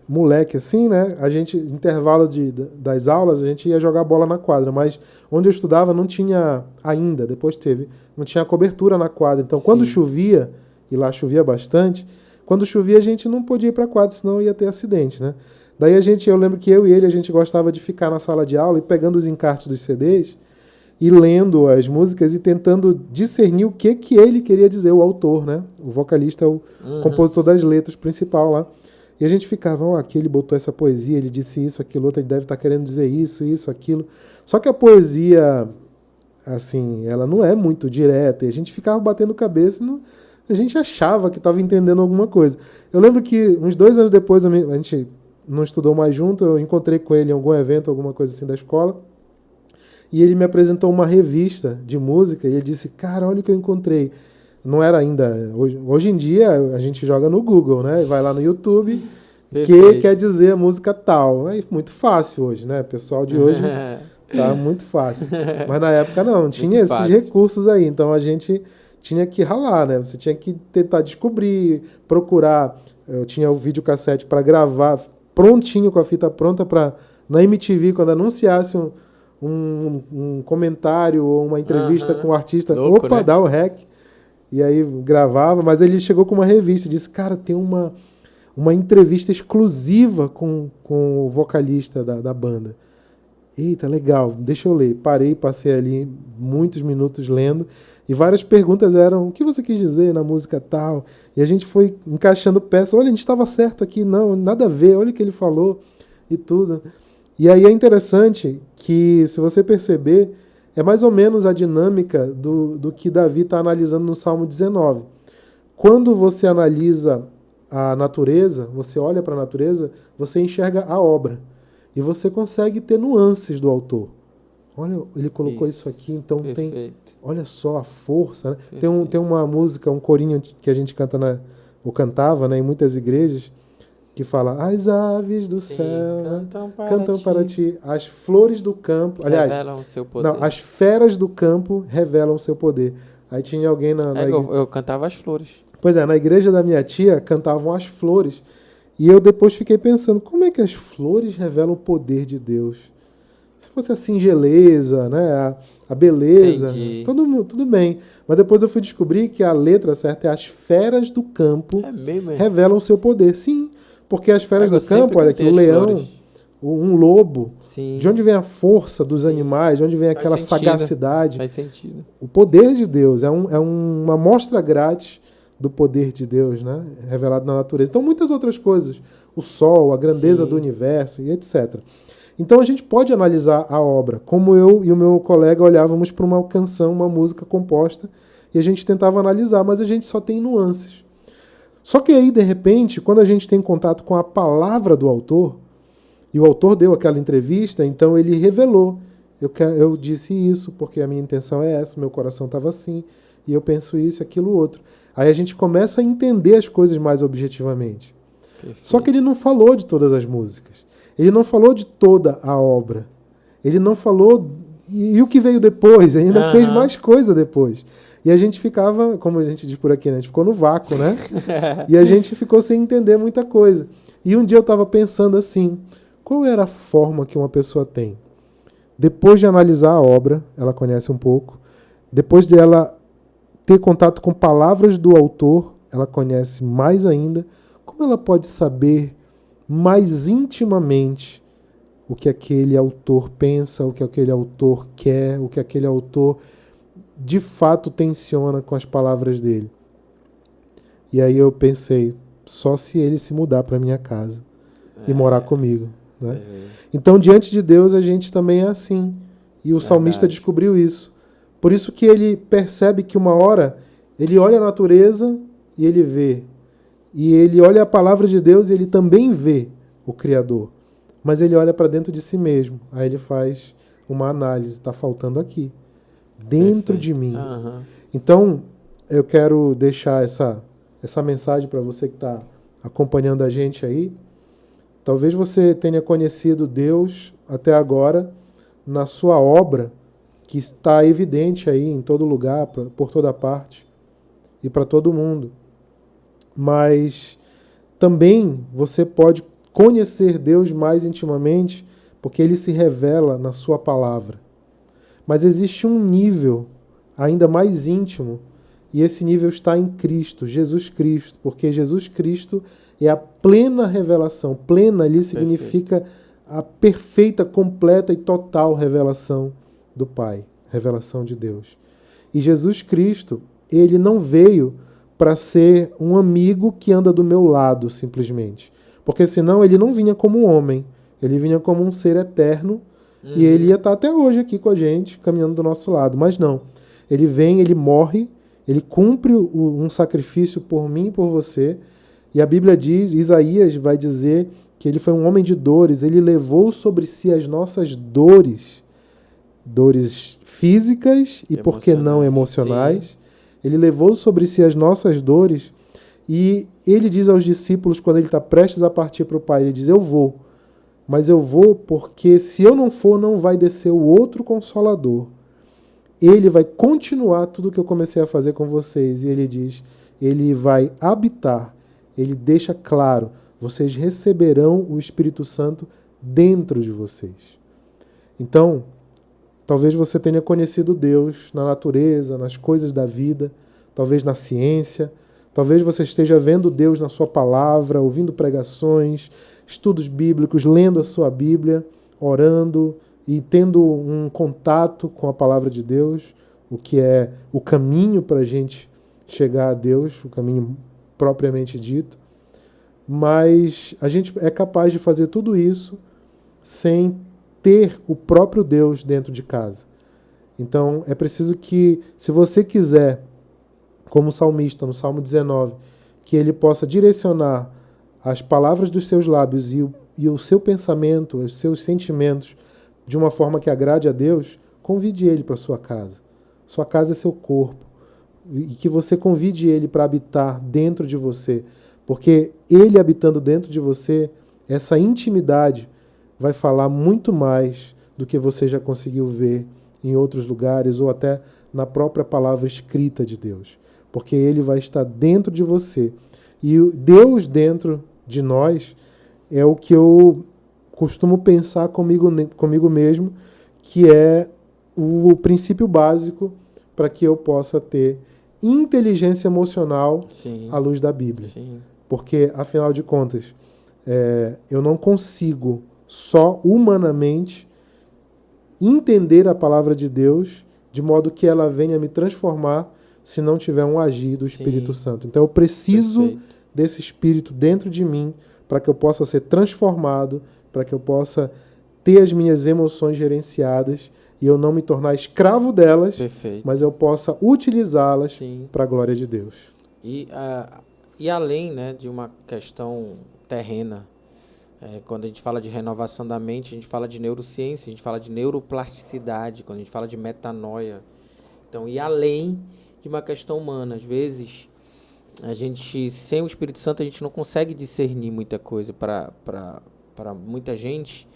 moleque assim, né, a gente, intervalo das aulas, a gente ia jogar bola na quadra, mas onde eu estudava não tinha ainda, depois teve, não tinha cobertura na quadra. Então, quando chovia, e lá chovia bastante, quando chovia a gente não podia ir para a quadra, senão ia ter acidente, né? Daí eu lembro que eu e ele, a gente gostava de ficar na sala de aula e pegando os encartes dos CDs e lendo as músicas e tentando discernir o que ele queria dizer, o autor, né? O vocalista é o compositor das letras principal lá. E a gente ficava, aqui ele botou essa poesia, ele disse isso, aquilo outro, ele deve estar querendo dizer isso, aquilo. Só que a poesia, assim, ela não é muito direta, e a gente ficava batendo cabeça e a gente achava que estava entendendo alguma coisa. Eu lembro que uns 2 anos depois, a gente não estudou mais junto, eu encontrei com ele em algum evento, alguma coisa assim da escola, e ele me apresentou uma revista de música, e ele disse, cara, olha o que eu encontrei. Não era ainda... Hoje em dia, a gente joga no Google, né? Vai lá no YouTube, que quer dizer a música tal. É muito fácil hoje, né? O pessoal de hoje tá muito fácil. Mas na época não tinha esses recursos aí. Então a gente tinha que ralar, né? Você tinha que tentar descobrir, procurar. Eu tinha o videocassete para gravar, prontinho, com a fita pronta para na MTV, quando anunciasse um comentário ou uma entrevista com o artista, louco, né? dá o rec. E aí gravava, mas ele chegou com uma revista e disse, cara, tem uma entrevista exclusiva com o vocalista da banda. Eita, legal, deixa eu ler. Parei, passei ali muitos minutos lendo, e várias perguntas eram, o que você quis dizer na música tal? E a gente foi encaixando peças, olha, a gente estava certo aqui, não, nada a ver, olha o que ele falou e tudo. E aí é interessante que, se você perceber, é mais ou menos a dinâmica do que Davi está analisando no Salmo 19. Quando você analisa a natureza, você olha para a natureza, você enxerga a obra. E você consegue ter nuances do autor. Olha, ele colocou isso aqui, então tem... Olha só a força, né? Tem uma música, um corinho que a gente canta ou cantava, né, em muitas igrejas, que fala, as aves do céu cantam para ti, as flores do campo, aliás, revelam o seu poder. Não, as feras do campo revelam o seu poder. Aí tinha alguém eu cantava as flores. Pois é, na igreja da minha tia cantavam as flores, e eu depois fiquei pensando, como é que as flores revelam o poder de Deus? Se fosse a singeleza, né, a beleza, tudo bem. Mas depois eu fui descobrir que a letra certa é as feras do campo revelam o seu poder. Sim, porque as feras do campo, olha aqui, o leão, um lobo, sim, de onde vem a força dos animais, de onde vem aquela sagacidade. Faz sentido. O poder de Deus é uma amostra grátis do poder de Deus, né, revelado na natureza. Então, muitas outras coisas. O sol, a grandeza do universo e etc. Então, a gente pode analisar a obra, como eu e o meu colega olhávamos para uma canção, uma música composta, e a gente tentava analisar, mas a gente só tem nuances. Só que aí, de repente, quando a gente tem contato com a palavra do autor, e o autor deu aquela entrevista, então ele revelou. Eu disse isso porque a minha intenção é essa, meu coração estava assim, e eu penso isso, aquilo, outro. Aí a gente começa a entender as coisas mais objetivamente. Perfeito. Só que ele não falou de todas as músicas. Ele não falou de toda a obra. Ele não falou... E o que veio depois? Ele ainda fez mais coisa depois. E a gente ficava, como a gente diz por aqui, né? A gente ficou no vácuo, né? E a gente ficou sem entender muita coisa. E um dia eu estava pensando assim, qual era a forma que uma pessoa tem? Depois de analisar a obra, ela conhece um pouco, depois de ela ter contato com palavras do autor, ela conhece mais ainda, como ela pode saber mais intimamente o que aquele autor pensa, o que aquele autor quer, o que aquele autor de fato tensiona com as palavras dele? E aí eu pensei, só se ele se mudar para minha casa e morar comigo, né? Então, diante de Deus, a gente também é assim. E o salmista descobriu isso. Por isso que ele percebe que uma hora ele olha a natureza e ele vê. E ele olha a palavra de Deus e ele também vê o Criador. Mas ele olha para dentro de si mesmo. Aí ele faz uma análise. Está faltando aqui. Dentro de mim. Então, eu quero deixar essa mensagem para você que está acompanhando a gente aí. Talvez você tenha conhecido Deus até agora na sua obra, que está evidente aí em todo lugar, por toda parte e para todo mundo. Mas também você pode conhecer Deus mais intimamente porque ele se revela na sua palavra. Mas existe um nível ainda mais íntimo e esse nível está em Cristo, Jesus Cristo, porque Jesus Cristo é a plena revelação. Plena ali significa a perfeita, completa e total revelação do Pai, revelação de Deus. E Jesus Cristo, ele não veio para ser um amigo que anda do meu lado, simplesmente. Porque senão ele não vinha como um homem, ele vinha como um ser eterno e ele ia estar até hoje aqui com a gente, caminhando do nosso lado. Mas não, ele vem, ele morre, ele cumpre um sacrifício por mim e por você. E a Bíblia diz, Isaías vai dizer que ele foi um homem de dores, ele levou sobre si as nossas dores físicas e, por que não, emocionais. Sim. Ele levou sobre si as nossas dores e ele diz aos discípulos, quando ele está prestes a partir para o Pai, ele diz, eu vou, mas eu vou porque se eu não for, não vai descer o outro Consolador. Ele vai continuar tudo que eu comecei a fazer com vocês. E ele diz, ele vai habitar, ele deixa claro, vocês receberão o Espírito Santo dentro de vocês. Então, talvez você tenha conhecido Deus na natureza, nas coisas da vida, talvez na ciência, talvez você esteja vendo Deus na sua palavra, ouvindo pregações, estudos bíblicos, lendo a sua Bíblia, orando e tendo um contato com a palavra de Deus, o que é o caminho para a gente chegar a Deus, o caminho propriamente dito. Mas a gente é capaz de fazer tudo isso sem ter o próprio Deus dentro de casa. Então é preciso que, se você quiser, como salmista no Salmo 19, que ele possa direcionar as palavras dos seus lábios e o seu pensamento, os seus sentimentos de uma forma que agrade a Deus, convide ele para sua casa. Sua casa é seu corpo. E que você convide ele para habitar dentro de você. Porque ele habitando dentro de você, essa intimidade vai falar muito mais do que você já conseguiu ver em outros lugares ou até na própria palavra escrita de Deus. Porque ele vai estar dentro de você. E Deus dentro de nós é o que eu costumo pensar comigo mesmo, que é o princípio básico para que eu possa ter inteligência emocional à luz da Bíblia. Sim. Porque, afinal de contas, eu não consigo só humanamente entender a palavra de Deus de modo que ela venha me transformar se não tiver um agir do Espírito Santo. Então eu preciso desse Espírito dentro de mim para que eu possa ser transformado, para que eu possa ter as minhas emoções gerenciadas e eu não me tornar escravo delas, mas eu possa utilizá-las para a glória de Deus. E além, né, de uma questão terrena, quando a gente fala de renovação da mente, a gente fala de neurociência, a gente fala de neuroplasticidade, quando a gente fala de metanoia. Então, e além de uma questão humana, às vezes, a gente, sem o Espírito Santo, a gente não consegue discernir muita coisa. Para muita gente,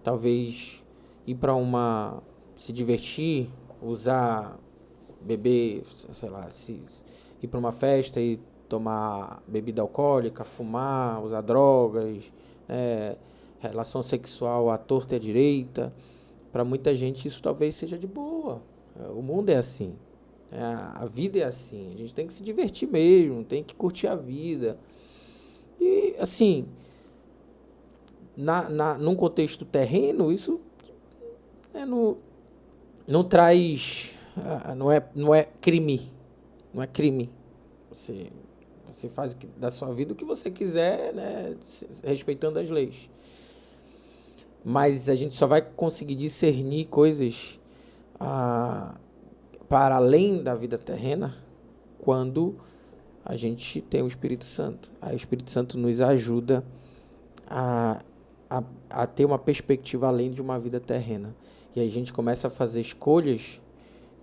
talvez ir para se divertir, beber, sei lá, ir para uma festa e tomar bebida alcoólica, fumar, usar drogas, relação sexual à torta e à direita. Para muita gente isso talvez seja de boa. O mundo é assim. A vida é assim, a gente tem que se divertir mesmo, tem que curtir a vida. E, assim, num contexto terreno, isso não traz, não é crime, não é crime. Você faz da sua vida o que você quiser, né, respeitando as leis. Mas a gente só vai conseguir discernir coisas para além da vida terrena quando a gente tem o Espírito Santo. Aí o Espírito Santo nos ajuda a ter uma perspectiva além de uma vida terrena. E aí a gente começa a fazer escolhas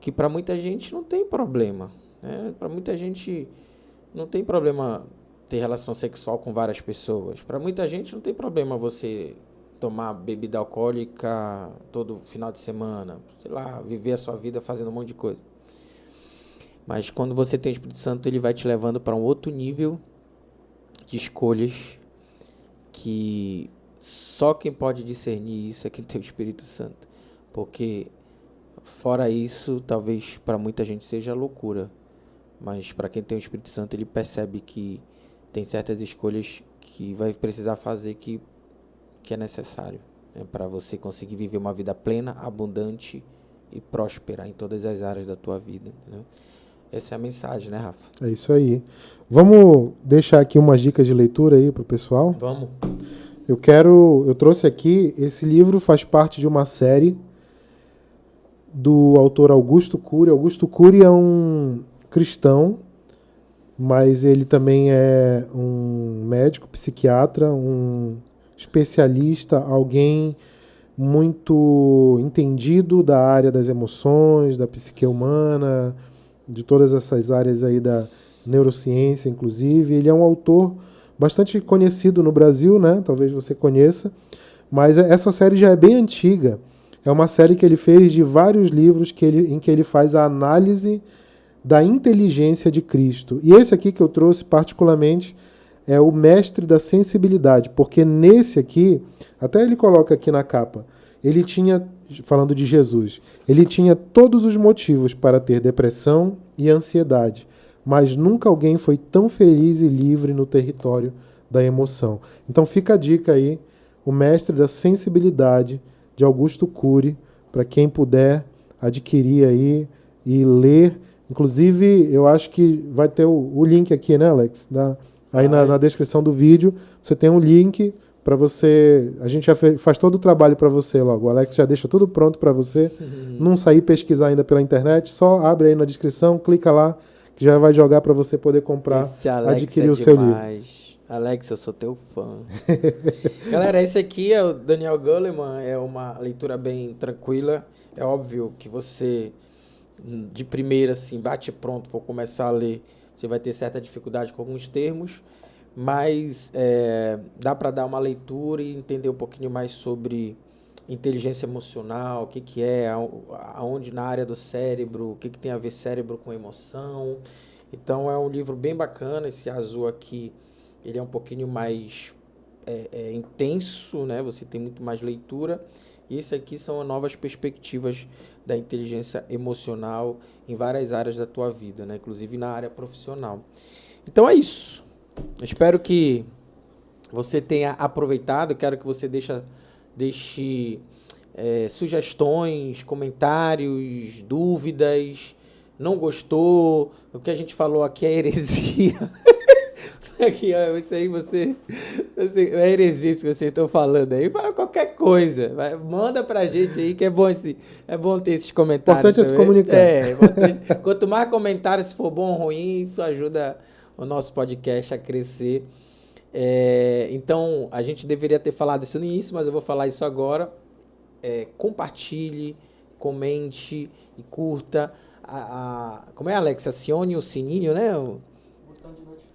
que para muita gente não tem problema, né? Para muita gente não tem problema ter relação sexual com várias pessoas. Para muita gente não tem problema você tomar bebida alcoólica todo final de semana, sei lá, viver a sua vida fazendo um monte de coisa. Mas quando você tem o Espírito Santo, ele vai te levando para um outro nível de escolhas que só quem pode discernir isso é quem tem o Espírito Santo. Porque fora isso, talvez para muita gente seja loucura. Mas para quem tem o Espírito Santo, ele percebe que tem certas escolhas que vai precisar fazer que é necessário, né, para você conseguir viver uma vida plena, abundante e próspera em todas as áreas da tua vida. Entendeu? Essa é a mensagem, né, Rafa? É isso aí. Vamos deixar aqui umas dicas de leitura aí pro pessoal? Vamos. Eu trouxe aqui, esse livro faz parte de uma série do autor Augusto Cury. Augusto Cury é um cristão, mas ele também é um médico, psiquiatra, um especialista, alguém muito entendido da área das emoções, da psique humana, de todas essas áreas aí da neurociência, inclusive. Ele é um autor bastante conhecido no Brasil, né? Talvez você conheça, mas essa série já é bem antiga. É uma série que ele fez de vários livros em que ele faz a análise da inteligência de Cristo. E esse aqui que eu trouxe particularmente é o Mestre da Sensibilidade, porque nesse aqui, até ele coloca aqui na capa, ele tinha, falando de Jesus, ele tinha todos os motivos para ter depressão e ansiedade, mas nunca alguém foi tão feliz e livre no território da emoção. Então fica a dica aí, o Mestre da Sensibilidade, de Augusto Cury, para quem puder adquirir aí e ler. Inclusive, eu acho que vai ter o link aqui, né, Alex? Aí na descrição do vídeo, você tem um link para você. A gente já faz todo o trabalho para você logo. O Alex já deixa tudo pronto para você. Não sair pesquisar ainda pela internet, só abre aí na descrição, clica lá, que já vai jogar para você poder comprar, adquirir o seu livro. Alex, eu sou teu fã. Galera, esse aqui é o Daniel Goleman, é uma leitura bem tranquila. É óbvio que você, de primeira, assim, bate pronto, for começar a ler, você vai ter certa dificuldade com alguns termos, mas dá para dar uma leitura e entender um pouquinho mais sobre inteligência emocional, o que é, aonde na área do cérebro, o que tem a ver cérebro com emoção. Então é um livro bem bacana. Esse azul aqui, ele é um pouquinho mais intenso, né? Você tem muito mais leitura. E esse aqui são novas perspectivas da inteligência emocional em várias áreas da tua vida, né? Inclusive na área profissional. Então é isso. Eu espero que você tenha aproveitado. Quero que você deixe sugestões, comentários, dúvidas. Não gostou? O que a gente falou aqui é heresia. Aqui, ó, isso aí você é heresia isso que vocês estão falando aí. Fala qualquer coisa. Manda pra gente aí, que é bom ter esses comentários. Importante é se comunicar. Quanto mais comentários, se for bom ou ruim, isso ajuda o nosso podcast a crescer. Então, a gente deveria ter falado isso no início, mas eu vou falar isso agora. Compartilhe, comente e curta. Como é, Alex? Acione o sininho, né?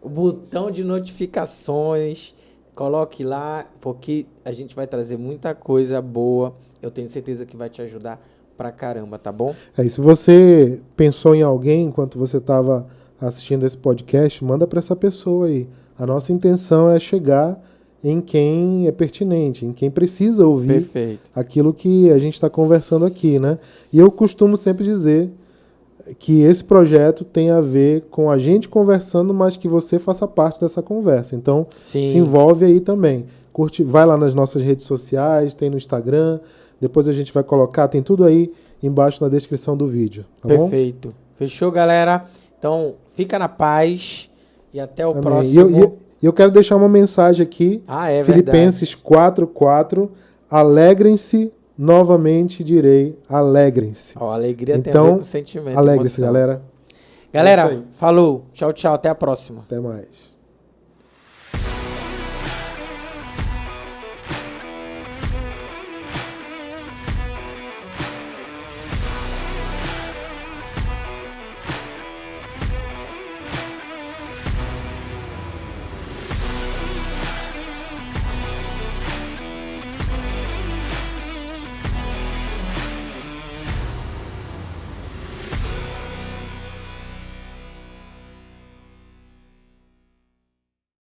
O botão de notificações, coloque lá, porque a gente vai trazer muita coisa boa. Eu tenho certeza que vai te ajudar pra caramba, tá bom? E se você pensou em alguém enquanto você estava assistindo esse podcast, manda para essa pessoa aí. A nossa intenção é chegar em quem é pertinente, em quem precisa ouvir aquilo que a gente está conversando aqui, né? E eu costumo sempre dizer, que esse projeto tem a ver com a gente conversando, mas que você faça parte dessa conversa. Então, Sim. se envolve aí também. Curte, vai lá nas nossas redes sociais, tem no Instagram, depois a gente vai colocar, tem tudo aí embaixo na descrição do vídeo. Tá bom? Perfeito. Fechou, galera? Então, fica na paz e até o Amém. próximo. E eu quero deixar uma mensagem aqui. É Filipenses 4:4. Alegrem-se, novamente direi, alegrem-se. Alegria então, tem a ver com sentimento. Alegre-se, galera. Galera, falou. Tchau, tchau. Até a próxima. Até mais.